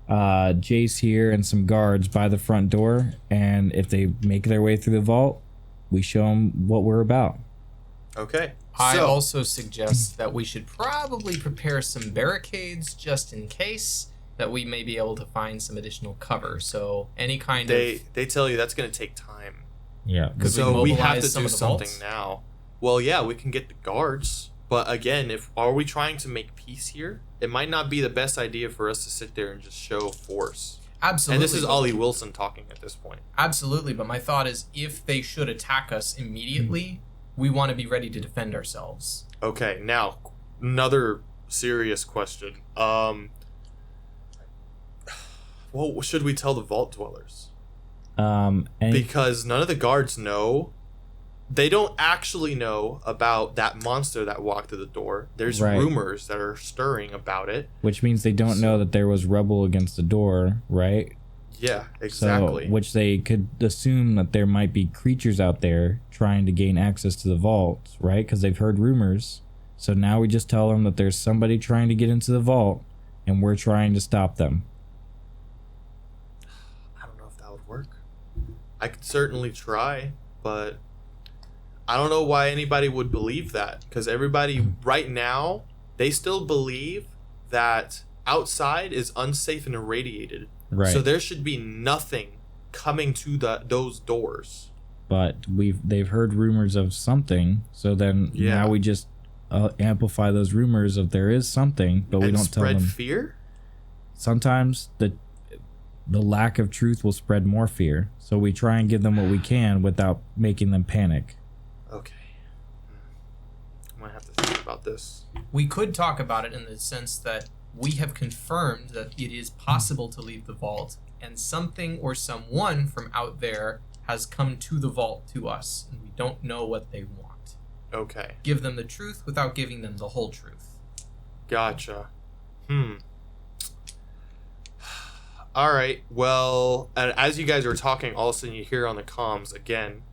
[SPEAKER 3] Jace here, and some guards by the front door. And if they make their way through the vault, we show them what we're about.
[SPEAKER 1] Okay.
[SPEAKER 2] I
[SPEAKER 1] So-
[SPEAKER 2] also suggest that we should probably prepare some barricades just in case, that we may be able to find some additional cover. So any kind of...
[SPEAKER 1] They tell you that's going to take time.
[SPEAKER 3] Yeah.
[SPEAKER 2] Could
[SPEAKER 1] So we have
[SPEAKER 2] mobilize
[SPEAKER 1] to
[SPEAKER 2] some
[SPEAKER 1] do
[SPEAKER 2] of the
[SPEAKER 1] something
[SPEAKER 2] vaults?
[SPEAKER 1] now. Well, yeah, we can get the guards, but again, are we trying to make peace here? It might not be the best idea for us to sit there and just show force.
[SPEAKER 2] Absolutely.
[SPEAKER 1] And this is Ollie Wilson talking at this point.
[SPEAKER 2] Absolutely, but my thought is, if they should attack us immediately, we want to be ready to defend ourselves.
[SPEAKER 1] Okay, now another serious question. What should we tell the vault dwellers?
[SPEAKER 3] And
[SPEAKER 1] Because none of the guards know. They don't actually know about that monster that walked through the door. There's
[SPEAKER 3] Right.
[SPEAKER 1] rumors that are stirring about it.
[SPEAKER 3] which means they don't know that there was rubble against the door, right?
[SPEAKER 1] Yeah, exactly.
[SPEAKER 3] So, which they could assume that there might be creatures out there trying to gain access to the vault, right? Because they've heard rumors. So now we just tell them that there's somebody trying to get into the vault, and we're trying to stop them.
[SPEAKER 1] I don't know if that would work. I could certainly try, but I don't know why anybody would believe that. Because everybody right now, they still believe that outside is unsafe and irradiated.
[SPEAKER 3] Right.
[SPEAKER 1] So there should be nothing coming to those doors.
[SPEAKER 3] But they've heard rumors of something, so then now we just amplify those rumors of there is something, but we don't tell them.
[SPEAKER 1] Spread fear?
[SPEAKER 3] Sometimes the lack of truth will spread more fear, so we try and give them what we can without making them panic.
[SPEAKER 1] Okay. I might have to think about this.
[SPEAKER 2] We could talk about it in the sense that we have confirmed that it is possible to leave the vault, and something or someone from out there has come to the vault to us, and we don't know what they want.
[SPEAKER 1] Okay.
[SPEAKER 2] Give them the truth without giving them the whole truth.
[SPEAKER 1] Gotcha. All right. Well, and as you guys are talking, all of a sudden you hear on the comms again.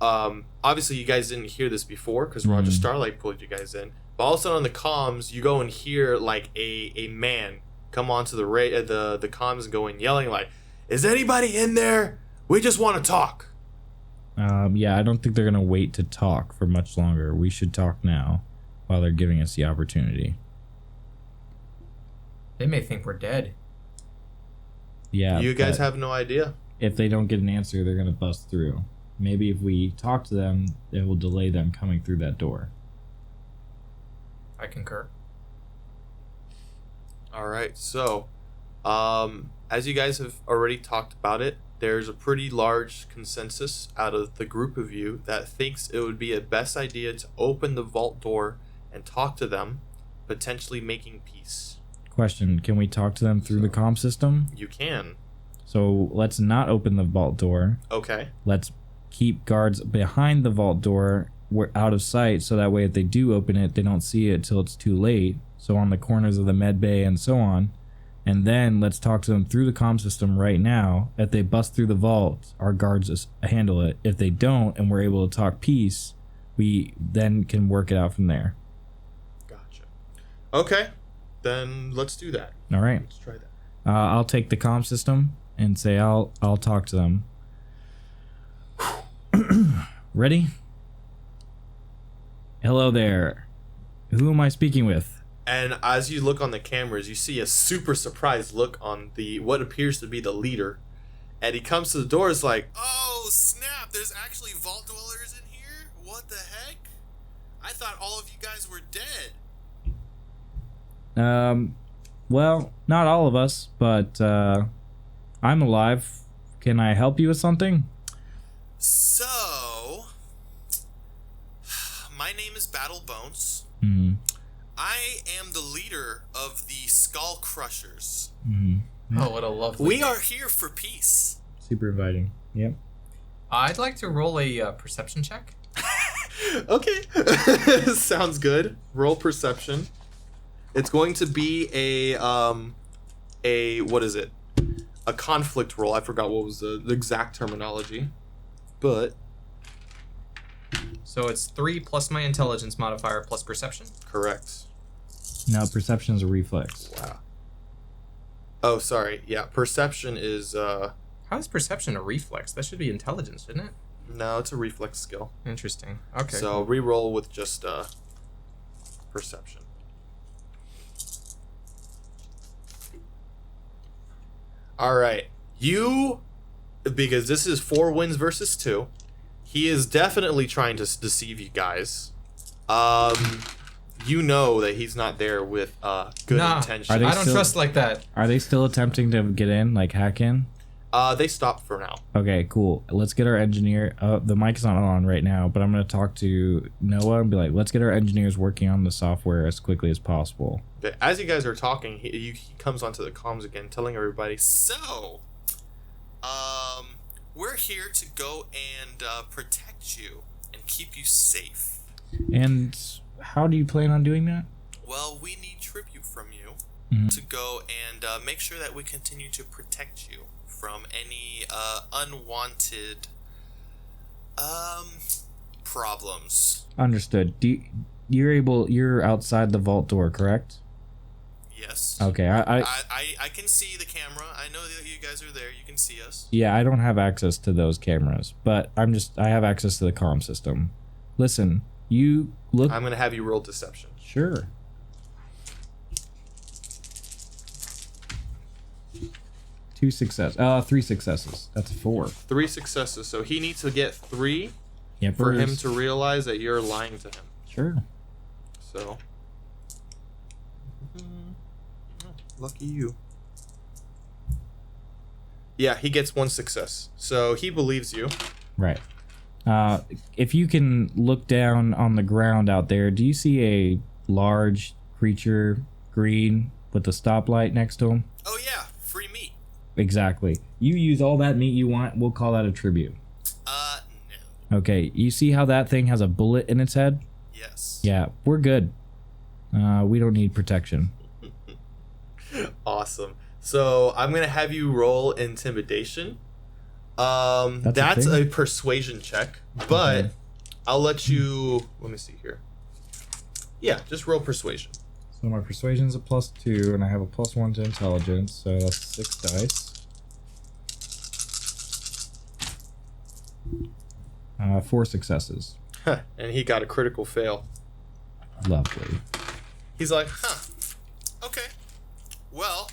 [SPEAKER 1] Obviously you guys didn't hear this before because Roger Starlight pulled you guys in. But all of a sudden on the comms, you go and hear like a man come onto the comms and go and yelling like, "Is anybody in there? We just want to talk."
[SPEAKER 3] Yeah, I don't think they're gonna wait to talk for much longer. We should talk now while they're giving us the opportunity.
[SPEAKER 2] They may think we're dead.
[SPEAKER 3] Yeah.
[SPEAKER 1] You guys have no idea.
[SPEAKER 3] If they don't get an answer, they're gonna bust through. Maybe if we talk to them, it will delay them coming through that door.
[SPEAKER 2] I concur.
[SPEAKER 1] All right. So, as you guys have already talked about it, there's a pretty large consensus out of the group of you that thinks it would be a best idea to open the vault door and talk to them, potentially making peace.
[SPEAKER 3] Question, can we talk to them through the comm system?
[SPEAKER 1] You can.
[SPEAKER 3] So let's not open the vault door.
[SPEAKER 1] Okay.
[SPEAKER 3] Let's keep guards behind the vault door. We're out of sight, so that way if they do open it, they don't see it till it's too late. So on the corners of the med bay and so on. And then let's talk to them through the comm system right now. If they bust through the vault, our guards just handle it. If they don't and we're able to talk peace, we then can work it out from there.
[SPEAKER 1] Gotcha. Okay. Then let's do that.
[SPEAKER 3] All right.
[SPEAKER 1] Let's try that.
[SPEAKER 3] I'll take the comm system and say I'll talk to them. Ready? Hello there. Who am I speaking with?
[SPEAKER 1] And as you look on the cameras, you see a super surprised look on the what appears to be the leader. And he comes to the door, is like, "Oh, snap, there's actually vault dwellers in here? What the heck? I thought all of you guys were dead."
[SPEAKER 3] Well, not all of us, but I'm alive. Can I help you with something?
[SPEAKER 1] So, my name is Battle Bones.
[SPEAKER 3] Mm-hmm.
[SPEAKER 1] I am the leader of the Skull Crushers.
[SPEAKER 3] Mm-hmm.
[SPEAKER 2] Oh, what a lovely
[SPEAKER 1] We
[SPEAKER 2] name.
[SPEAKER 1] are here for peace.
[SPEAKER 3] Super inviting. Yep.
[SPEAKER 2] I'd like to roll a perception check.
[SPEAKER 1] Okay. Sounds good. Roll perception. It's going to be a what is it? A conflict roll. I forgot what was the exact terminology. But
[SPEAKER 2] So it's 3 plus my intelligence modifier plus perception.
[SPEAKER 1] correct.
[SPEAKER 3] Now perception is a reflex.
[SPEAKER 1] Wow. Oh, sorry. Yeah, perception is
[SPEAKER 2] How is perception a reflex? That should be intelligence, shouldn't it?
[SPEAKER 1] no, it's a reflex skill.
[SPEAKER 2] Interesting. Okay.
[SPEAKER 1] So re-roll with just perception. All right, because this is 4 wins versus 2. He is definitely trying to deceive you guys. You know that he's not there with good intentions.
[SPEAKER 3] Are they
[SPEAKER 2] I don't
[SPEAKER 3] still-
[SPEAKER 2] trust like that.
[SPEAKER 3] Are they still attempting to get in, like hack in?
[SPEAKER 1] They stopped for now.
[SPEAKER 3] Okay, cool. Let's get our engineer. The mic is not on right now, but I'm going to talk to Noah and be like, let's get our engineers working on the software as quickly as possible.
[SPEAKER 1] Okay, as you guys are talking, he comes onto the comms again, telling everybody, "So, we're here to go and protect you and keep you safe.
[SPEAKER 3] And how do you plan on doing that?
[SPEAKER 1] Well, we need tribute from you
[SPEAKER 3] Mhm.
[SPEAKER 1] to go and make sure that we continue to protect you from any unwanted problems.
[SPEAKER 3] Understood. You're outside the vault door, correct?
[SPEAKER 1] Yes.
[SPEAKER 3] Okay,
[SPEAKER 1] I can see the camera. I know that you guys are there. You can see us.
[SPEAKER 3] yeah, I don't have access to those cameras, but I have access to the comm system. Listen, you look.
[SPEAKER 1] I'm gonna have you roll deception.
[SPEAKER 3] Sure. Three successes. That's 4.
[SPEAKER 1] 3 successes. So he needs to get 3
[SPEAKER 3] Yeah,
[SPEAKER 1] for him to realize that you're lying to him.
[SPEAKER 3] Sure.
[SPEAKER 1] So. Lucky you. Yeah, he gets 1 success. So he believes you.
[SPEAKER 3] Right. If you can look down on the ground out there, do you see a large creature, green, with a stoplight next to him?
[SPEAKER 1] Oh yeah, free meat.
[SPEAKER 3] Exactly. You use all that meat you want, we'll call that a tribute.
[SPEAKER 1] No.
[SPEAKER 3] Okay, you see how that thing has a bullet in its head?
[SPEAKER 1] Yes.
[SPEAKER 3] Yeah, we're good. We don't need protection.
[SPEAKER 1] Awesome. So I'm gonna have you roll intimidation. That's a persuasion check, but
[SPEAKER 3] Okay.
[SPEAKER 1] I'll let you. Let me see here. Yeah, just roll persuasion.
[SPEAKER 3] So my persuasion's a +2, and I have a +1 to intelligence, so that's 6 dice. 4 successes.
[SPEAKER 1] And he got a critical fail.
[SPEAKER 3] Lovely.
[SPEAKER 1] He's like, okay. Well,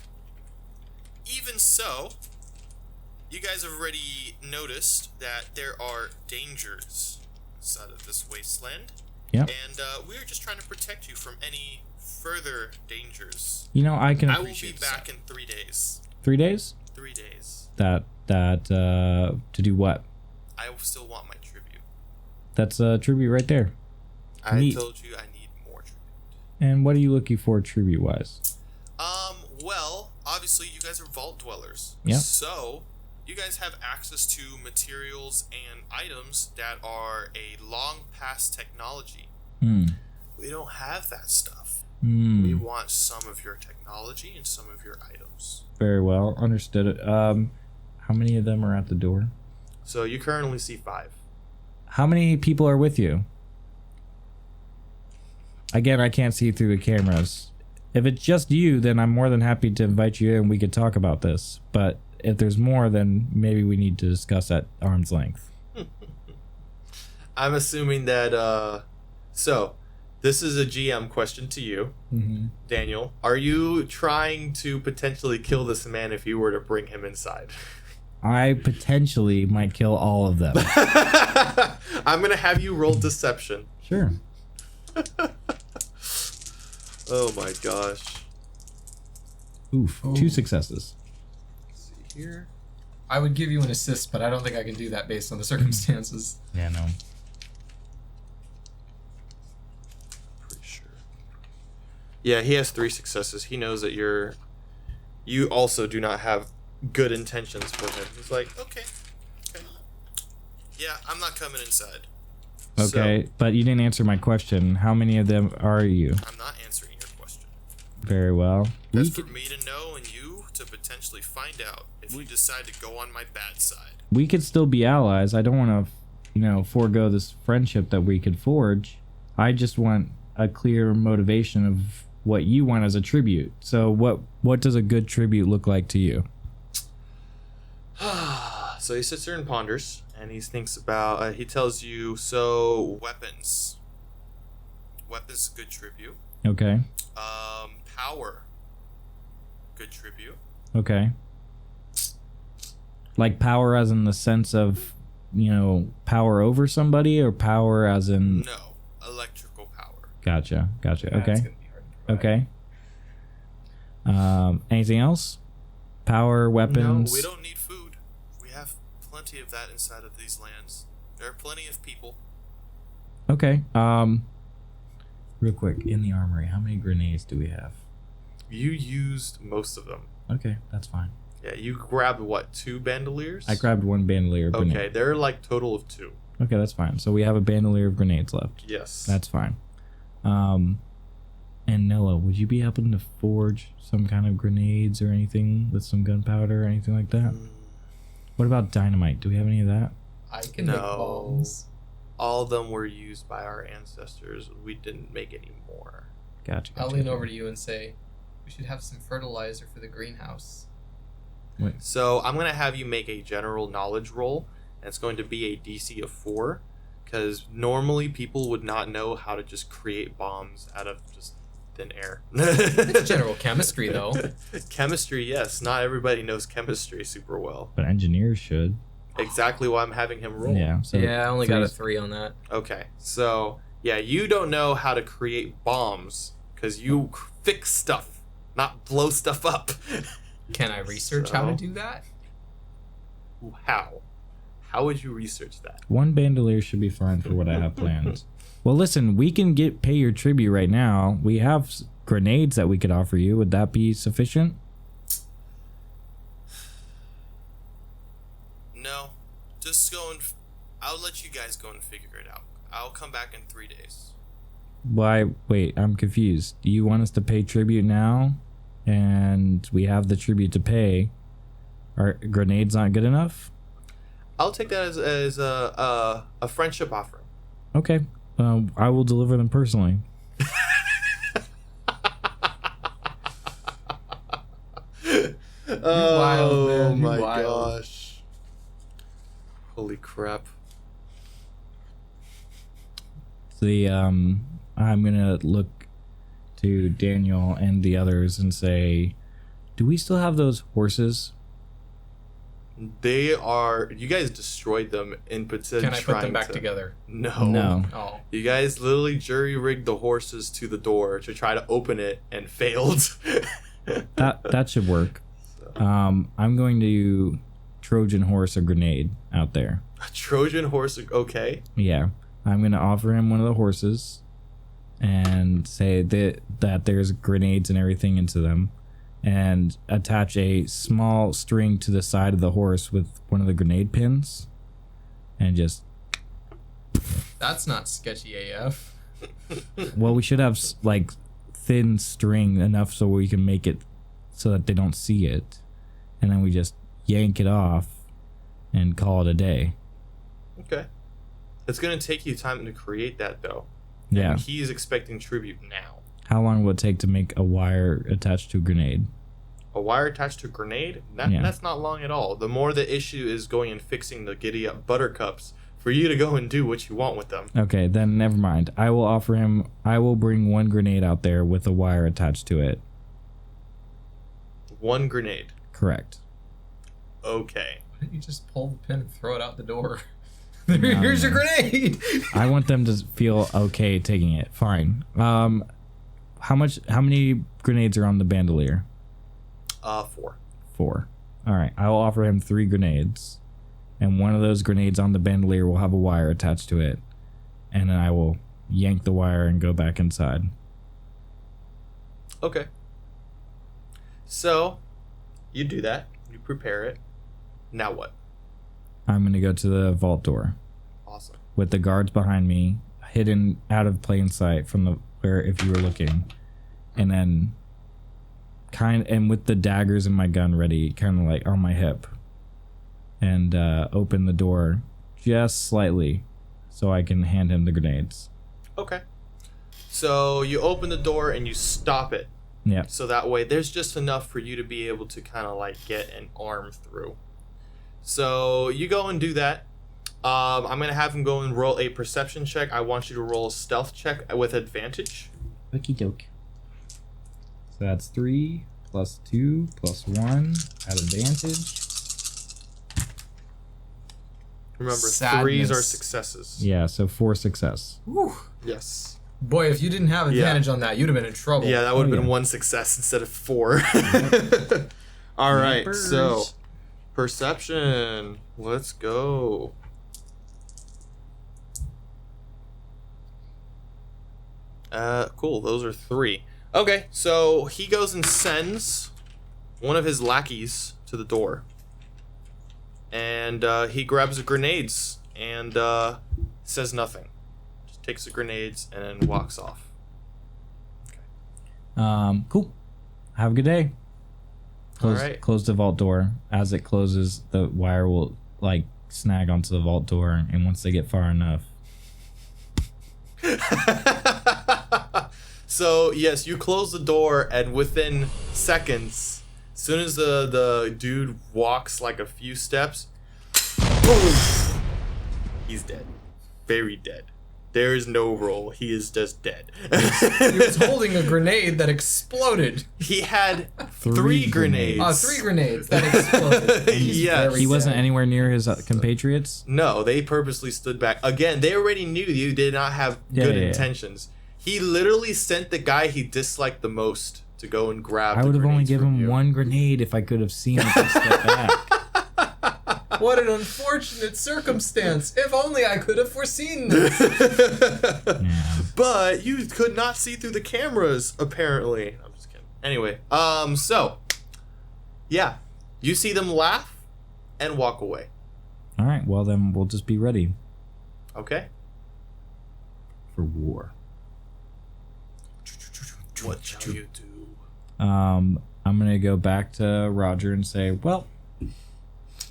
[SPEAKER 1] even so, you guys have already noticed that there are dangers inside of this wasteland.
[SPEAKER 3] Yep.
[SPEAKER 1] And we're just trying to protect you from any further dangers.
[SPEAKER 3] You know, I can
[SPEAKER 1] I will be
[SPEAKER 3] appreciate
[SPEAKER 1] back in 3 days.
[SPEAKER 3] 3 days?
[SPEAKER 1] 3 days.
[SPEAKER 3] To do what?
[SPEAKER 1] I still want my tribute.
[SPEAKER 3] That's a tribute right there.
[SPEAKER 1] I
[SPEAKER 3] Neat.
[SPEAKER 1] told you I need more tribute.
[SPEAKER 3] And what are you looking for tribute-wise?
[SPEAKER 1] Well, obviously you guys are vault dwellers.
[SPEAKER 3] Yeah.
[SPEAKER 1] So, you guys have access to materials and items that are a long past technology. We don't have that stuff. We want some of your technology and some of your items.
[SPEAKER 3] Very well. Understood. How many of them are at the door?
[SPEAKER 1] So you currently see 5.
[SPEAKER 3] How many people are with you? Again, I can't see through the cameras. If it's just you, then I'm more than happy to invite you in and we could talk about this. But if there's more, then maybe we need to discuss at arm's length.
[SPEAKER 1] I'm assuming that, so, this is a GM question to you, Daniel. Are you trying to potentially kill this man if you were to bring him inside?
[SPEAKER 3] I potentially might kill all of them.
[SPEAKER 1] I'm going to have you roll deception.
[SPEAKER 3] Sure.
[SPEAKER 1] Oh my gosh.
[SPEAKER 3] Oof. 2 successes.
[SPEAKER 1] Let's see here.
[SPEAKER 2] I would give you an assist, but I don't think I can do that based on the circumstances.
[SPEAKER 3] Yeah, no.
[SPEAKER 1] Pretty sure. Yeah, he has 3 successes. He knows that you also do not have good intentions for him. He's like, okay. Yeah, I'm not coming inside.
[SPEAKER 3] Okay,
[SPEAKER 1] So,
[SPEAKER 3] but you didn't answer my question. How many of them are you?
[SPEAKER 1] I'm not answering your question.
[SPEAKER 3] Very well.
[SPEAKER 1] That's for me to know and you to potentially find out if you decide to go on my bad side.
[SPEAKER 3] We could still be allies. I don't want to, forego this friendship that we could forge. I just want a clear motivation of what you want as a tribute. So what does a good tribute look like to you?
[SPEAKER 1] So he sits there and ponders, and he thinks about, he tells you, so weapons. Weapons is a good tribute.
[SPEAKER 3] Okay.
[SPEAKER 1] Power. Good tribute.
[SPEAKER 3] Okay. Like power as in the sense of, power over somebody, or power as in...
[SPEAKER 1] No. Electrical power.
[SPEAKER 3] Gotcha.
[SPEAKER 2] That's
[SPEAKER 3] Okay.
[SPEAKER 2] gonna be hard to provide.
[SPEAKER 3] Okay. Anything else? Power, weapons?
[SPEAKER 1] No, we don't need food. We have plenty of that inside of these lands. There are plenty of people.
[SPEAKER 3] Okay. Real quick, in the armory, how many grenades do we have?
[SPEAKER 1] You used most of them.
[SPEAKER 3] Okay, that's fine.
[SPEAKER 1] Yeah, you grabbed what, 2 bandoliers?
[SPEAKER 3] I grabbed 1 bandolier of
[SPEAKER 1] Okay,
[SPEAKER 3] grenade.
[SPEAKER 1] there are like total of 2.
[SPEAKER 3] Okay, that's fine. So we have a bandolier of grenades left.
[SPEAKER 1] Yes.
[SPEAKER 3] That's fine. And Noah, would you be helping to forge some kind of grenades or anything with some gunpowder or anything like that? What about dynamite? Do we have any of that?
[SPEAKER 2] I can make bombs.
[SPEAKER 1] All of them were used by our ancestors. We didn't make any more.
[SPEAKER 3] Gotcha.
[SPEAKER 2] I'll lean over to you and say, we should have some fertilizer for the greenhouse.
[SPEAKER 3] Wait.
[SPEAKER 1] So I'm going to have you make a general knowledge roll, and it's going to be a DC of 4, because normally people would not know how to just create bombs out of just thin air.
[SPEAKER 2] It's general chemistry, though.
[SPEAKER 1] Chemistry, yes. Not everybody knows chemistry super well.
[SPEAKER 3] But engineers should.
[SPEAKER 1] Exactly why I'm having him roll.
[SPEAKER 3] Yeah. So
[SPEAKER 2] Yeah, I only got a 3 on that.
[SPEAKER 1] Okay, so yeah, you don't know how to create bombs because you fix stuff, not blow stuff up.
[SPEAKER 2] Can I research how to do that?
[SPEAKER 1] How? How would you research that?
[SPEAKER 3] one bandolier should be fine for what I have planned. Well, listen, we can pay your tribute right now. We have grenades that we could offer you. Would that be sufficient?
[SPEAKER 1] No, just go and. I'll let you guys go and figure it out. I'll come back in 3 days.
[SPEAKER 3] Why? Wait, I'm confused. Do you want us to pay tribute now? And we have the tribute to pay. Are grenades not good enough?
[SPEAKER 1] I'll take that as a friendship offering.
[SPEAKER 3] Okay. I will deliver them personally.
[SPEAKER 1] Oh
[SPEAKER 2] man, you
[SPEAKER 1] my
[SPEAKER 2] wild.
[SPEAKER 1] gosh. Holy crap.
[SPEAKER 3] I'm gonna look to Daniel and the others and say, do we still have those horses?
[SPEAKER 1] They are. You guys destroyed them in
[SPEAKER 2] Can I put them back together?
[SPEAKER 1] No.
[SPEAKER 2] Oh.
[SPEAKER 1] You guys literally jury rigged the horses to the door to try to open it and failed.
[SPEAKER 3] That should work. I'm going to Trojan horse a grenade out there.
[SPEAKER 1] A Trojan horse, okay.
[SPEAKER 3] Yeah. I'm gonna offer him one of the horses and say that there's grenades and everything into them, and attach a small string to the side of the horse with one of the grenade pins, and just.
[SPEAKER 2] That's not sketchy AF.
[SPEAKER 3] Well, we should have like thin string enough so we can make it so that they don't see it, and then we just yank it off and call it a day.
[SPEAKER 1] Okay. It's going to take you time to create that, though.
[SPEAKER 3] Yeah.
[SPEAKER 1] And he's expecting tribute now.
[SPEAKER 3] How long will it take to make a wire attached to a grenade?
[SPEAKER 1] A wire attached to a grenade? That's not long at all. The more the issue is going and fixing the giddy up buttercups for you to go and do what you want with them.
[SPEAKER 3] Okay, then never mind. I will bring one grenade out there with a wire attached to it.
[SPEAKER 1] One grenade.
[SPEAKER 3] Correct.
[SPEAKER 1] Okay.
[SPEAKER 2] Why didn't you just pull the pin and throw it out the door?
[SPEAKER 3] No,
[SPEAKER 2] Here's your
[SPEAKER 3] no.
[SPEAKER 2] grenade!
[SPEAKER 3] I want them to feel okay taking it. Fine. How many grenades are on the bandolier?
[SPEAKER 1] 4.
[SPEAKER 3] 4. All right. I will offer him 3 grenades, and one of those grenades on the bandolier will have a wire attached to it, and then I will yank the wire and go back inside.
[SPEAKER 1] Okay. So, you do that. You prepare it. Now what?
[SPEAKER 3] I'm gonna go to the vault door
[SPEAKER 1] Awesome.
[SPEAKER 3] with the guards behind me, hidden out of plain sight from where if you were looking, and then and with the daggers in my gun ready, kind of like on my hip, and open the door just slightly so I can hand him the grenades.
[SPEAKER 1] Okay. So, you open the door and you stop it.
[SPEAKER 3] Yeah.
[SPEAKER 1] So that way there's just enough for you to be able to kind of like get an arm through. So you go and do that. I'm going to have him go and roll a perception check. I want you to roll a stealth check with advantage.
[SPEAKER 3] Okie doke. So that's 3 plus 2 plus 1 at advantage.
[SPEAKER 1] Remember,
[SPEAKER 2] Sadness.
[SPEAKER 1] 3s are successes.
[SPEAKER 3] Yeah, so 4 success.
[SPEAKER 2] Whew.
[SPEAKER 1] Yes.
[SPEAKER 2] Boy, if you didn't have advantage on that, you'd have been in trouble.
[SPEAKER 1] Yeah, that would have been
[SPEAKER 3] yeah.
[SPEAKER 1] 1 success instead of 4. All right, so perception. Let's go. Cool. Those are 3. Okay, so he goes and sends one of his lackeys to the door, and he grabs the grenades and says nothing. Just takes the grenades and then walks off.
[SPEAKER 3] Cool. Have a good day. Close,
[SPEAKER 1] All right.
[SPEAKER 3] close the vault door. As it closes, the wire will like snag onto the vault door, and once they get far enough.
[SPEAKER 1] So yes, you close the door, and within seconds, as soon as the dude walks like a few steps, boom, he's dead, very dead. There is no roll. He is just dead.
[SPEAKER 2] He was holding a grenade that exploded.
[SPEAKER 1] He had three grenades.
[SPEAKER 2] Oh, 3 grenades that exploded. He's
[SPEAKER 1] Yes.
[SPEAKER 2] very
[SPEAKER 3] He wasn't
[SPEAKER 2] sad.
[SPEAKER 3] anywhere near his compatriots.
[SPEAKER 1] No, they purposely stood back. Again, they already knew you did not have good
[SPEAKER 3] Yeah.
[SPEAKER 1] intentions. He literally sent the guy he disliked the most to go and grab
[SPEAKER 3] I
[SPEAKER 1] the
[SPEAKER 3] would have only
[SPEAKER 1] grenades
[SPEAKER 3] given
[SPEAKER 1] from
[SPEAKER 3] him
[SPEAKER 1] you.
[SPEAKER 3] one grenade if I could have seen him step back.
[SPEAKER 2] What an unfortunate circumstance. If only I could have foreseen this.
[SPEAKER 3] Yeah.
[SPEAKER 1] But you could not see through the cameras, apparently. I'm just kidding. Anyway, so, yeah. You see them laugh and walk away.
[SPEAKER 3] All right. Well, then we'll just be ready
[SPEAKER 1] Okay?
[SPEAKER 3] for war.
[SPEAKER 1] What shall you do?
[SPEAKER 3] I'm gonna go back to Roger and say, well,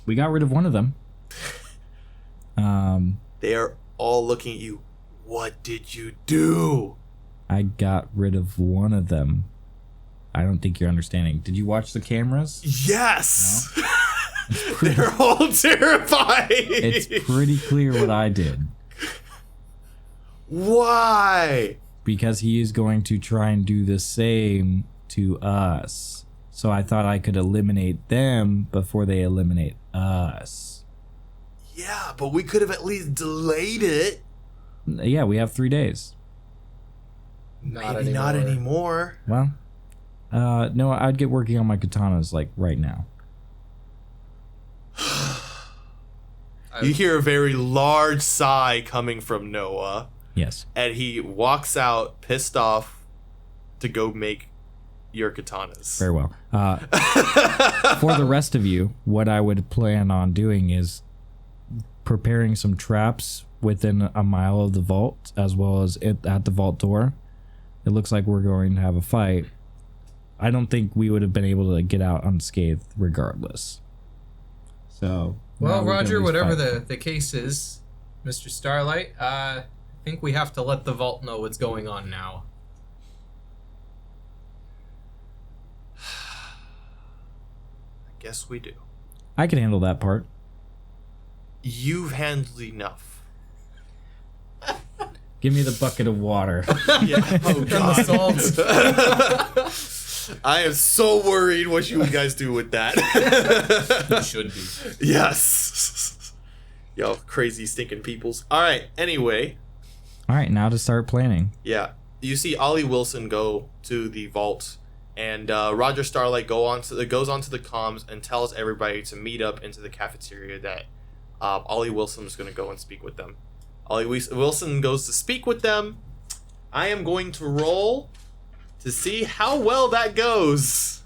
[SPEAKER 3] we got rid of one of them.
[SPEAKER 1] They are all looking at you. What did you do?
[SPEAKER 3] I got rid of one of them. I don't think you're understanding. Did you watch the cameras?
[SPEAKER 1] Yes! They're all terrified!
[SPEAKER 3] It's pretty clear what I did.
[SPEAKER 1] Why?
[SPEAKER 3] Because he is going to try and do the same to us. So I thought I could eliminate them before they eliminate us.
[SPEAKER 1] Yeah, but we could have at least delayed it.
[SPEAKER 3] Yeah, we have 3 days.
[SPEAKER 1] Maybe not anymore.
[SPEAKER 3] Well, no, I'd get working on my katanas like right now.
[SPEAKER 1] You hear a very large sigh coming from Noah,
[SPEAKER 3] Yes.
[SPEAKER 1] and he walks out pissed off to go make your katanas.
[SPEAKER 3] Very well. For the rest of you, what I would plan on doing is preparing some traps within a mile of the vault, as well as at the vault door. It looks like we're going to have a fight. I don't think we would have been able to get out unscathed regardless. So,
[SPEAKER 2] Well,
[SPEAKER 3] now we can
[SPEAKER 2] Roger,
[SPEAKER 3] at least
[SPEAKER 2] whatever
[SPEAKER 3] fight.
[SPEAKER 2] the case is, Mr. Starlight, I think we have to let the vault know what's going on now.
[SPEAKER 1] I guess we do.
[SPEAKER 3] I can handle that part.
[SPEAKER 1] You've handled enough.
[SPEAKER 3] Give me the bucket of water.
[SPEAKER 1] Yeah. Oh,
[SPEAKER 2] And the salt.
[SPEAKER 1] I am so worried what you guys do with that.
[SPEAKER 2] You should be.
[SPEAKER 1] Yes. Yo, crazy stinking peoples. All right. Anyway,
[SPEAKER 3] All right, now to start planning.
[SPEAKER 1] yeah. You see Ollie Wilson go to the vault, and Roger Starlight goes onto the comms and tells everybody to meet up into the cafeteria that Ollie Wilson is going to go and speak with them. Ollie Wilson goes to speak with them. I am going to roll to see how well that goes.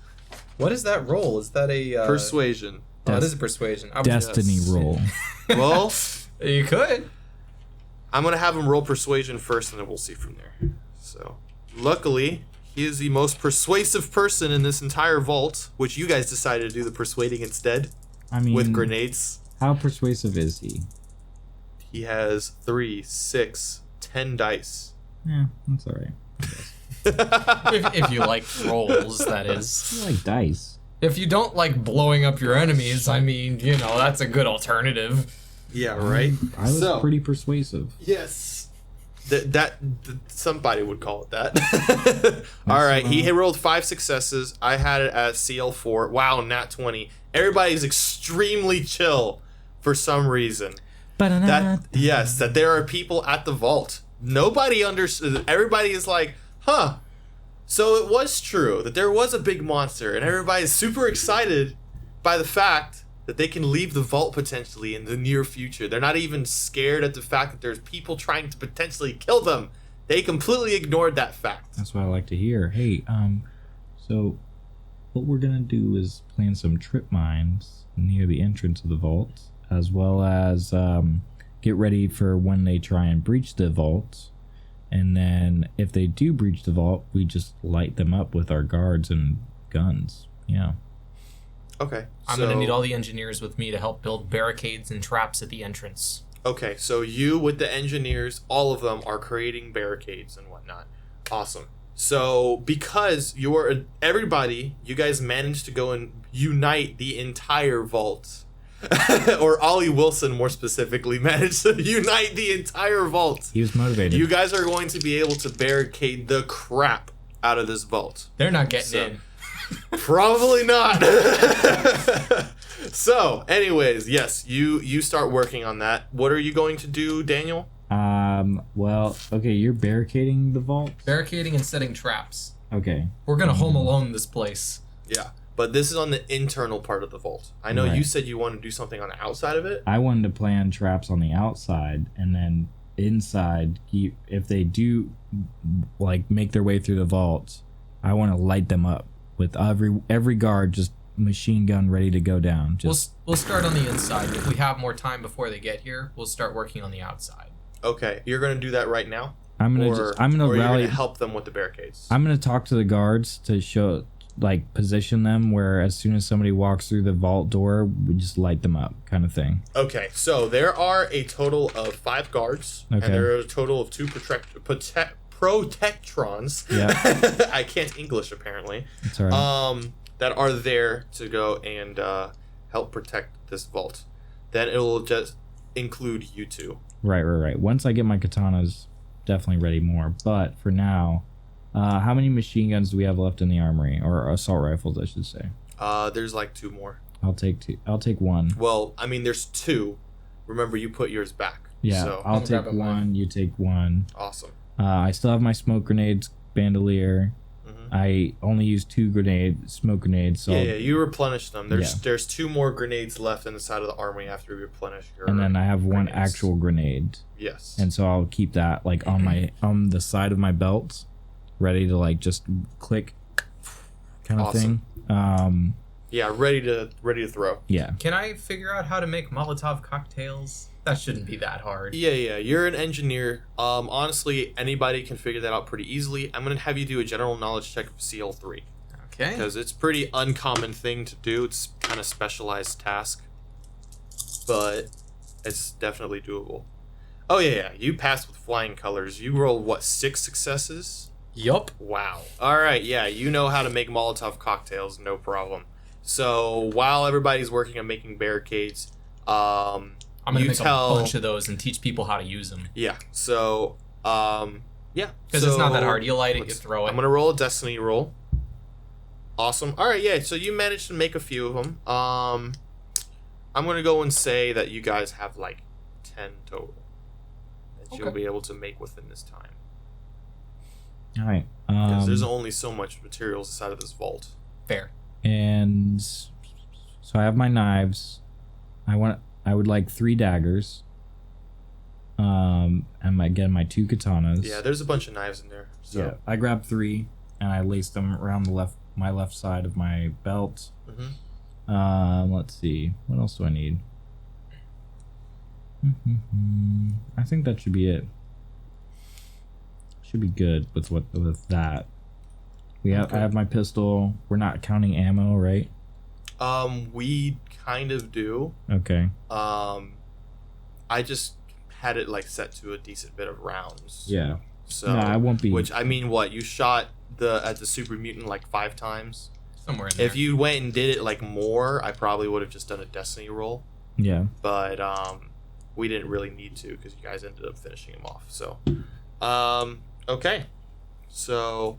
[SPEAKER 2] What is that roll? Is that a
[SPEAKER 1] Persuasion.
[SPEAKER 2] Oh, it is a persuasion.
[SPEAKER 3] Destiny
[SPEAKER 1] yes.
[SPEAKER 3] roll.
[SPEAKER 1] Well,
[SPEAKER 2] You could.
[SPEAKER 1] I'm going to have him roll persuasion first, and then we'll see from there. So, luckily, he is the most persuasive person in this entire vault, which you guys decided to do the persuading instead
[SPEAKER 3] I mean,
[SPEAKER 1] with grenades.
[SPEAKER 3] how persuasive is he?
[SPEAKER 1] He has 3, 6, 10 dice.
[SPEAKER 3] Yeah, that's all right.
[SPEAKER 2] If you like rolls, that is.
[SPEAKER 3] I like dice.
[SPEAKER 2] If you don't like blowing up your enemies, I mean, you know, that's a good alternative.
[SPEAKER 1] Yeah, right?
[SPEAKER 3] I was
[SPEAKER 1] So-
[SPEAKER 3] pretty persuasive.
[SPEAKER 1] Yes. Somebody would call it that. All right, he rolled 5 successes. I had it at CL4. Wow, nat 20. Everybody's extremely chill for some reason. That there are people at the vault. Nobody understood. Everybody is like, huh. So it was true that there was a big monster, and everybody is super excited by the fact that they can leave the vault potentially in the near future. They're not even scared at the fact that there's people trying to potentially kill them. They completely ignored that fact.
[SPEAKER 3] That's what I like to hear. Hey, so what we're gonna do is plan some trip mines near the entrance of the vault, as well as get ready for when they try and breach the vault. And then if they do breach the vault, we just light them up with our guards and guns. Yeah.
[SPEAKER 1] Okay.
[SPEAKER 2] I'm going to need all the engineers with me to help build barricades and traps at the entrance.
[SPEAKER 1] Okay, so you with the engineers, all of them are creating barricades and whatnot. Awesome. So because everybody, you guys managed to go and unite the entire vault. Or Ollie Wilson, more specifically, managed to unite the entire vault.
[SPEAKER 3] He was motivated.
[SPEAKER 1] You guys are going to be able to barricade the crap out of this vault.
[SPEAKER 2] They're not getting in.
[SPEAKER 1] Probably not. So, anyways, yes, you start working on that. What are you going to do, Daniel?
[SPEAKER 3] Well, okay, you're barricading the vault?
[SPEAKER 2] Barricading and setting traps.
[SPEAKER 3] Okay.
[SPEAKER 2] We're going to home alone this place.
[SPEAKER 1] Yeah, but this is on the internal part of the vault. I know you said you want to do something on the outside of it.
[SPEAKER 3] I wanted to plan traps on the outside, and then inside, if they do, like, make their way through the vault, I want to light them up with every guard just machine gun ready to go down.
[SPEAKER 2] We'll start on the inside. If we have more time before they get here, we'll start working on the outside.
[SPEAKER 1] Okay, you're gonna do that right now.
[SPEAKER 3] I'm gonna
[SPEAKER 1] or
[SPEAKER 3] rally.
[SPEAKER 1] You're gonna help them with the barricades.
[SPEAKER 3] I'm gonna talk to the guards to show, like, position them where as soon as somebody walks through the vault door, we just light them up, kind of thing.
[SPEAKER 1] Okay, so there are a total of 5 guards, and there are a total of 2 protectrons.
[SPEAKER 3] Yeah.
[SPEAKER 1] I can't English apparently.
[SPEAKER 3] It's alright.
[SPEAKER 1] That are there to go and help protect this vault. Then it will just include you 2.
[SPEAKER 3] Right. Once I get my katanas, definitely ready more. But for now, how many machine guns do we have left in the armory, or assault rifles, I should say?
[SPEAKER 1] There's like 2 more.
[SPEAKER 3] I'll take 2. I'll take 1.
[SPEAKER 1] Well, I mean, there's 2. Remember, you put yours back.
[SPEAKER 3] Yeah,
[SPEAKER 1] so.
[SPEAKER 3] I'll take 1. You take 1.
[SPEAKER 1] Awesome.
[SPEAKER 3] I still have my smoke grenades, bandolier. I only used 2 smoke grenades. So
[SPEAKER 1] yeah, you replenish them. There's 2 more grenades left in the side of the armory after you replenish your.
[SPEAKER 3] And then I have
[SPEAKER 1] grenades.
[SPEAKER 3] 1 actual grenade.
[SPEAKER 1] Yes.
[SPEAKER 3] And so I'll keep that like on the side of my belt, ready to like just click, kind of thing.
[SPEAKER 1] Yeah, ready to throw.
[SPEAKER 3] Yeah.
[SPEAKER 2] Can I figure out how to make Molotov cocktails? That shouldn't be that hard.
[SPEAKER 1] Yeah. You're an engineer. Honestly, anybody can figure that out pretty easily. I'm gonna have you do a general knowledge check of CL3.
[SPEAKER 2] Okay.
[SPEAKER 1] Because it's a pretty uncommon thing to do. It's kind of specialized task, but it's definitely doable. Oh yeah. You passed with flying colors. You rolled what, 6 successes?
[SPEAKER 2] Yup.
[SPEAKER 1] Wow. All right. Yeah, you know how to make Molotov cocktails, no problem. So while everybody's working on making barricades,
[SPEAKER 2] I'm gonna make a bunch of those and teach people how to use them.
[SPEAKER 1] Yeah. So, yeah.
[SPEAKER 2] Because it's not that hard. You light it, you throw it.
[SPEAKER 1] I'm gonna roll a destiny roll. Awesome. All right. Yeah. So you managed to make a few of them. I'm gonna go and say that you guys have like 10 total that you'll be able to make within this time.
[SPEAKER 3] All right.
[SPEAKER 1] Because there's only so much materials inside of this vault.
[SPEAKER 2] Fair.
[SPEAKER 3] And so I have my knives. I would like 3 daggers. And my 2 katanas.
[SPEAKER 1] Yeah, there's a bunch of knives in there. So.
[SPEAKER 3] Yeah, I grabbed 3 and I laced them around my left side of my belt. Let's see, what else do I need? I think that should be it. Should be good with that. I have my pistol. We're not counting ammo, right?
[SPEAKER 1] We kind of do.
[SPEAKER 3] Okay.
[SPEAKER 1] I just had it like set to a decent bit of rounds.
[SPEAKER 3] Yeah.
[SPEAKER 1] So
[SPEAKER 3] no, I won't be.
[SPEAKER 1] Which, I mean, what, you shot at the super mutant like 5 times?
[SPEAKER 2] Somewhere in there.
[SPEAKER 1] If you went and did it like more, I probably would have just done a destiny roll.
[SPEAKER 3] Yeah.
[SPEAKER 1] But we didn't really need to because you guys ended up finishing him off. So, okay. So,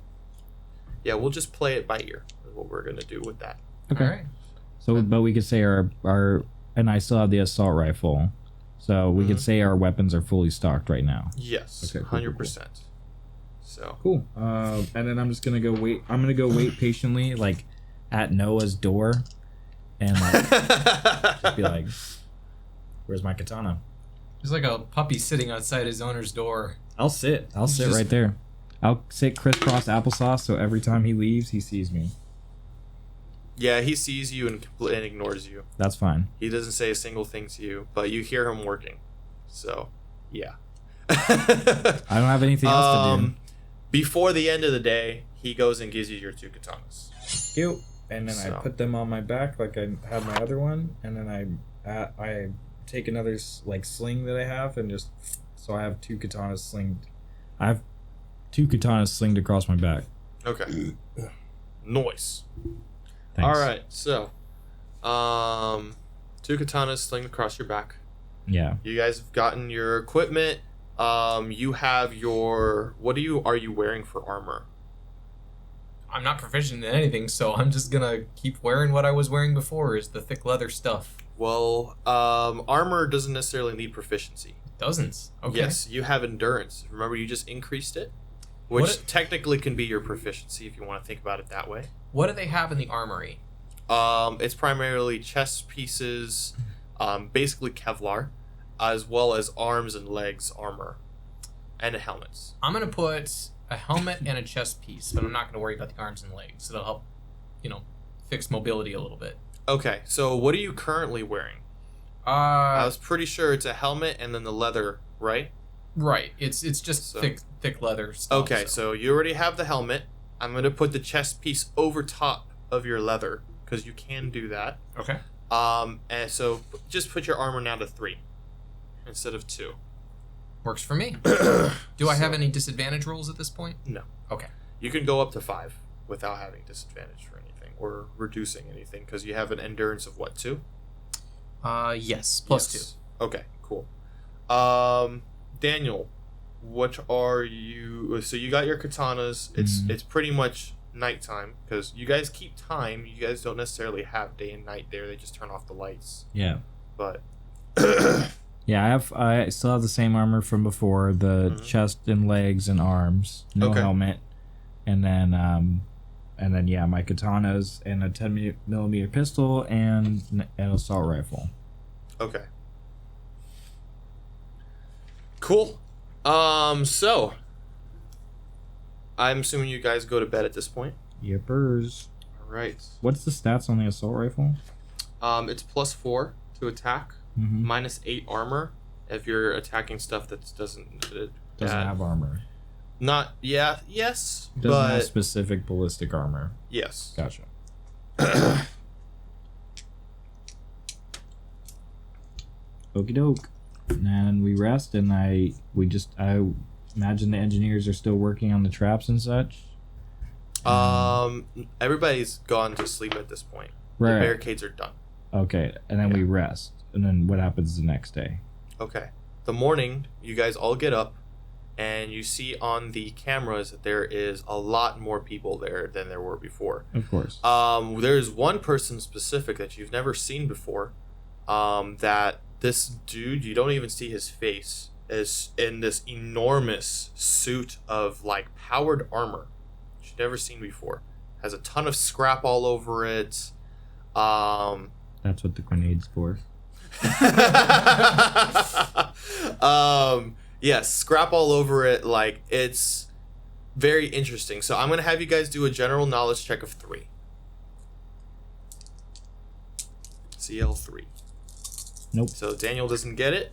[SPEAKER 1] yeah, we'll just play it by ear. Is what we're gonna do with that.
[SPEAKER 3] Okay.
[SPEAKER 2] All right.
[SPEAKER 3] So, but we could say our and I still have the assault rifle, so we could say our weapons are fully stocked right now.
[SPEAKER 1] Yes,
[SPEAKER 3] Okay,
[SPEAKER 1] 100%. So
[SPEAKER 3] cool. And then I'm just gonna go wait. I'm gonna go wait patiently, like at Noah's door, and like just be like, "Where's my katana?"
[SPEAKER 2] There's like a puppy sitting outside his owner's door.
[SPEAKER 3] I'll sit right there. I'll sit crisscross applesauce, so every time he leaves, he sees me.
[SPEAKER 1] Yeah, he sees you and ignores you.
[SPEAKER 3] That's fine.
[SPEAKER 1] He doesn't say a single thing to you, but you hear him working. So, yeah.
[SPEAKER 3] I don't have anything else to do.
[SPEAKER 1] Before the end of the day, he goes and gives you your 2 katanas.
[SPEAKER 3] Cute. and then I
[SPEAKER 1] So.
[SPEAKER 3] put them on my back like I had my other one, and then I take another like sling that I have, and just so I have 2 katanas slinged. I have 2 katanas slinged across my back.
[SPEAKER 1] Okay. Nice.
[SPEAKER 3] Thanks.
[SPEAKER 1] All right. So, 2 katanas slinged across your back.
[SPEAKER 3] Yeah.
[SPEAKER 1] You guys have gotten your equipment. You have your. What are you wearing for armor?
[SPEAKER 2] I'm not proficient in anything, so I'm just gonna keep wearing what I was wearing before, is the thick leather stuff.
[SPEAKER 1] Well, armor doesn't necessarily need proficiency.
[SPEAKER 2] Doesn't? Okay.
[SPEAKER 1] Yes, you have endurance. Remember, you just increased it, which technically can be your proficiency if you want to think about it that way.
[SPEAKER 2] What do they have in the armory?
[SPEAKER 1] It's primarily chest pieces, basically Kevlar, as well as arms and legs armor, and helmets.
[SPEAKER 2] I'm gonna put a helmet and a chest piece, but I'm not gonna worry about the arms and legs. It'll help, fix mobility a little bit.
[SPEAKER 1] Okay, so what are you currently wearing? I was pretty sure it's a helmet and then the leather, right?
[SPEAKER 2] Right. It's just thick leather stuff.
[SPEAKER 1] Okay, so you already have the helmet. I'm gonna put the chest piece over top of your leather because you can do that.
[SPEAKER 2] Okay.
[SPEAKER 1] And so just put your armor now to 3 instead of 2.
[SPEAKER 2] Works for me. Do I have any disadvantage rolls at this point?
[SPEAKER 1] No.
[SPEAKER 2] Okay.
[SPEAKER 1] You can go up to 5 without having disadvantage for anything or reducing anything because you have an endurance of what, 2?
[SPEAKER 2] Yes. Plus
[SPEAKER 1] Yes. Okay, cool. Daniel, what are you? So you got your katanas. It's pretty much nighttime because you guys keep time. You guys don't necessarily have day and night there. They just turn off the lights.
[SPEAKER 3] Yeah.
[SPEAKER 1] But
[SPEAKER 3] Yeah, I still have the same armor from before, the chest and legs and arms, no helmet, and then yeah, my katanas and a 10mm pistol and an assault rifle.
[SPEAKER 1] okay, cool. So I'm assuming you guys go to bed at this point.
[SPEAKER 3] Yippers.
[SPEAKER 1] All right.
[SPEAKER 3] What's the stats on the assault rifle?
[SPEAKER 1] It's +4 to attack. -8 armor if you're attacking stuff that doesn't
[SPEAKER 3] have armor.
[SPEAKER 1] Yes,
[SPEAKER 3] Doesn't
[SPEAKER 1] but
[SPEAKER 3] have specific ballistic armor.
[SPEAKER 1] yes.
[SPEAKER 3] Gotcha. Okie doke. And we rest, and I imagine the engineers are still working on the traps and such.
[SPEAKER 1] Everybody's gone to sleep at this point.
[SPEAKER 3] Right.
[SPEAKER 1] The barricades are done.
[SPEAKER 3] Okay, and then we rest. And then what happens the next day?
[SPEAKER 1] Okay. The morning, you guys all get up, and you see on the cameras that there is a lot more people there than there were before.
[SPEAKER 3] Of course.
[SPEAKER 1] There's one person specific that you've never seen before. That this dude, you don't even see his face, is in this enormous suit of like powered armor, which you've never seen before. Has a ton of scrap all over it.
[SPEAKER 3] That's what the grenade's for.
[SPEAKER 1] Yes, scrap all over it. Like, it's very interesting. So I'm gonna have you guys do a general knowledge check of 3. CL3.
[SPEAKER 3] Nope.
[SPEAKER 1] So Daniel doesn't get it,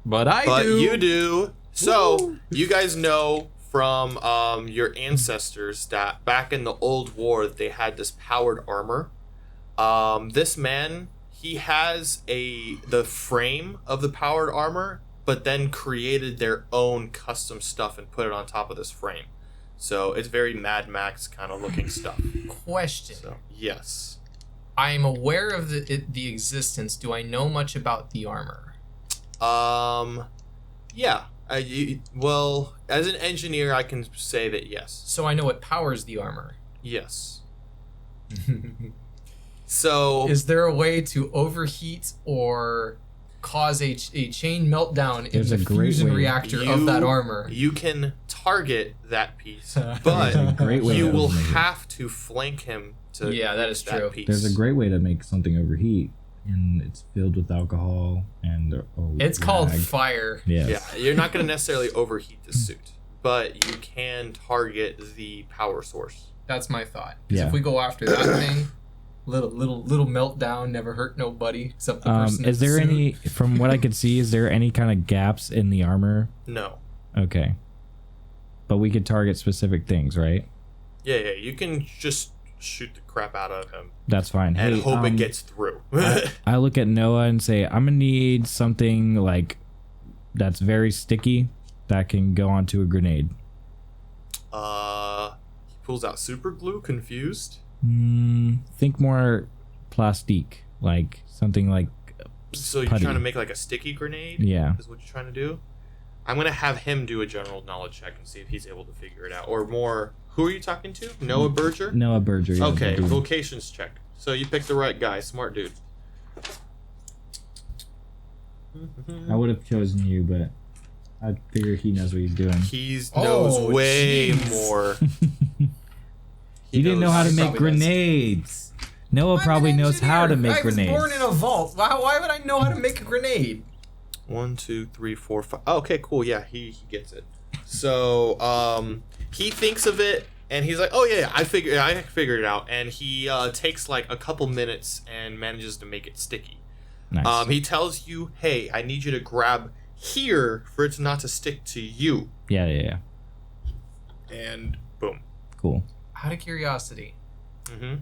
[SPEAKER 2] But I
[SPEAKER 1] but
[SPEAKER 2] do.
[SPEAKER 1] you do. So you guys know from your ancestors that back in the old war they had this powered armor. This man, he has the frame of the powered armor, but then created their own custom stuff and put it on top of this frame. So it's very Mad Max kind of looking stuff.
[SPEAKER 2] Question.
[SPEAKER 1] So yes.
[SPEAKER 2] I'm aware of the existence. Do I know much about the armor?
[SPEAKER 1] Yeah. Well, as an engineer, I can say that yes.
[SPEAKER 2] So I know what powers the armor.
[SPEAKER 1] Yes. So
[SPEAKER 2] Is there a way to overheat or cause a chain meltdown in
[SPEAKER 3] There's
[SPEAKER 2] the
[SPEAKER 3] a great
[SPEAKER 2] fusion
[SPEAKER 3] way.
[SPEAKER 2] reactor of that armor?
[SPEAKER 1] You can target that piece,
[SPEAKER 3] There's a
[SPEAKER 1] but
[SPEAKER 3] great way
[SPEAKER 1] you
[SPEAKER 3] to
[SPEAKER 1] will
[SPEAKER 3] make it.
[SPEAKER 1] have to flank him to
[SPEAKER 2] Yeah, that
[SPEAKER 1] use
[SPEAKER 2] is true.
[SPEAKER 1] piece.
[SPEAKER 3] There's a great way to make something overheat, and it's filled with alcohol and
[SPEAKER 2] It's called
[SPEAKER 3] rag.
[SPEAKER 2] fire.
[SPEAKER 3] Yes.
[SPEAKER 1] Yeah, you're not going to necessarily overheat the suit, but you can target the power source.
[SPEAKER 2] That's my thought. Because
[SPEAKER 3] Yeah.
[SPEAKER 2] if we go after that thing, little meltdown, never hurt nobody except the person.
[SPEAKER 3] Is
[SPEAKER 2] in the
[SPEAKER 3] there
[SPEAKER 2] suit.
[SPEAKER 3] any, from what I could see, is there any kind of gaps in the armor?
[SPEAKER 1] No.
[SPEAKER 3] Okay. But we could target specific things, right?
[SPEAKER 1] Yeah, you can just shoot the crap out of him
[SPEAKER 3] That's fine.
[SPEAKER 1] and
[SPEAKER 3] Hey,
[SPEAKER 1] hope it gets through.
[SPEAKER 3] I look at Noah and say, I'm gonna need something like that's very sticky that can go onto a grenade.
[SPEAKER 1] He pulls out super glue, confused.
[SPEAKER 3] Think more plastique, like something like
[SPEAKER 1] So you're
[SPEAKER 3] putty.
[SPEAKER 1] trying to make like a sticky grenade?
[SPEAKER 3] Yeah.
[SPEAKER 1] Is what you're trying to do? I'm going to have him do a general knowledge check and see if he's able to figure it out. Or more, who are you talking to? Noah Berger?
[SPEAKER 3] Noah Berger. Yeah,
[SPEAKER 1] Okay,
[SPEAKER 3] the dude.
[SPEAKER 1] vocations check. So you picked the right guy, smart dude.
[SPEAKER 3] I would have chosen you, but I figure he knows what he's doing.
[SPEAKER 1] He knows way
[SPEAKER 2] jeez.
[SPEAKER 1] more.
[SPEAKER 3] He didn't know how to
[SPEAKER 2] He
[SPEAKER 3] make
[SPEAKER 2] probably does.
[SPEAKER 3] grenades. Noah
[SPEAKER 2] I'm
[SPEAKER 3] probably
[SPEAKER 2] an
[SPEAKER 3] knows how to
[SPEAKER 2] engineer.
[SPEAKER 3] make
[SPEAKER 2] I was
[SPEAKER 3] grenades.
[SPEAKER 2] born in a vault. Why would I know how to make a grenade?
[SPEAKER 1] 1, 2, 3, 4, 5. Oh, okay, cool. Yeah, he gets it. So he thinks of it and he's like, "Oh yeah, I figured it out." And he takes like a couple minutes and manages to make it sticky.
[SPEAKER 3] Nice.
[SPEAKER 1] He tells you, "Hey, I need you to grab here for it not to stick to you."
[SPEAKER 3] Yeah.
[SPEAKER 1] And boom.
[SPEAKER 3] Cool.
[SPEAKER 2] Out of curiosity,
[SPEAKER 1] Mm-hmm.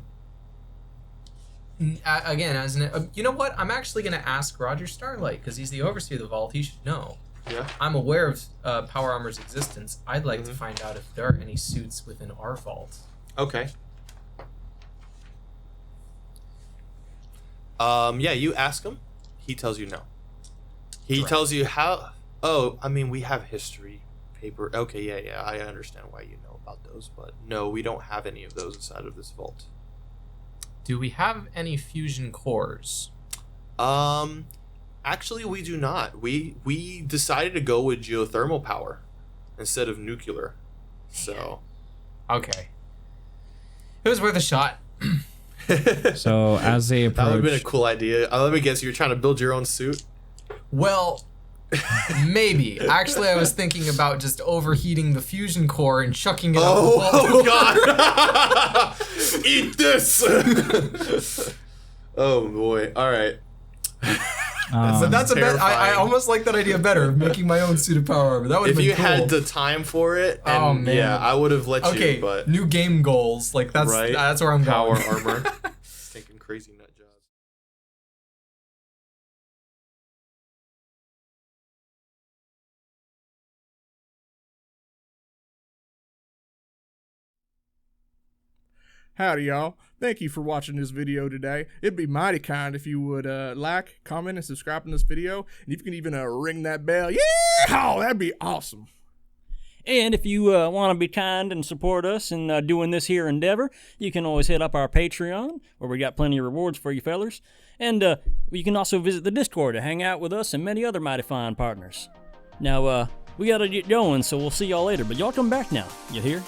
[SPEAKER 2] again, as an, you know what? I'm actually going to ask Roger Starlight because he's the overseer of the vault. He should know.
[SPEAKER 1] Yeah.
[SPEAKER 2] I'm aware of Power Armor's existence. I'd like to
[SPEAKER 1] Mhm.
[SPEAKER 2] find out if there are any suits within our vault.
[SPEAKER 1] Okay. Yeah, you ask him. He tells you no. He
[SPEAKER 2] Right.
[SPEAKER 1] tells you how. Oh, I mean, we have history paper. Okay, yeah, I understand why you know about those, but no, we don't have any of those inside of this vault.
[SPEAKER 2] Do we have any fusion cores?
[SPEAKER 1] Actually, we do not. We decided to go with geothermal power instead of nuclear. So.
[SPEAKER 2] Okay. It was worth a shot.
[SPEAKER 3] So as they
[SPEAKER 1] That would have been a
[SPEAKER 3] approach,
[SPEAKER 1] cool idea. Let me guess, you're trying to build your own suit?
[SPEAKER 2] Well, maybe. Actually, I was thinking about just overheating the fusion core and chucking it out the vault.
[SPEAKER 1] Oh God! Eat this! Oh boy! All right.
[SPEAKER 2] So that's a bet. I
[SPEAKER 1] terrifying.
[SPEAKER 2] almost like that idea better of making my own suit of power armor. That would
[SPEAKER 1] If
[SPEAKER 2] have been
[SPEAKER 1] you
[SPEAKER 2] cool.
[SPEAKER 1] had the time for it, and
[SPEAKER 2] Oh, man.
[SPEAKER 1] yeah, I would have let
[SPEAKER 2] Okay,
[SPEAKER 1] you. But
[SPEAKER 2] new game goals. Like that's
[SPEAKER 1] Right.
[SPEAKER 2] that's where I'm
[SPEAKER 1] power
[SPEAKER 2] going.
[SPEAKER 1] armor, thinking crazy nut jobs.
[SPEAKER 4] Howdy, y'all. Thank you for watching this video today. It'd be mighty kind if you would like, comment, and subscribe in this video. And if you can even ring that bell, yeah, that'd be awesome.
[SPEAKER 5] And if you want to be kind and support us in doing this here endeavor, you can always hit up our Patreon, where we got plenty of rewards for you fellers. And you can also visit the Discord to hang out with us and many other mighty fine partners. Now, we got to get going, so we'll see y'all later. But y'all come back now. You hear?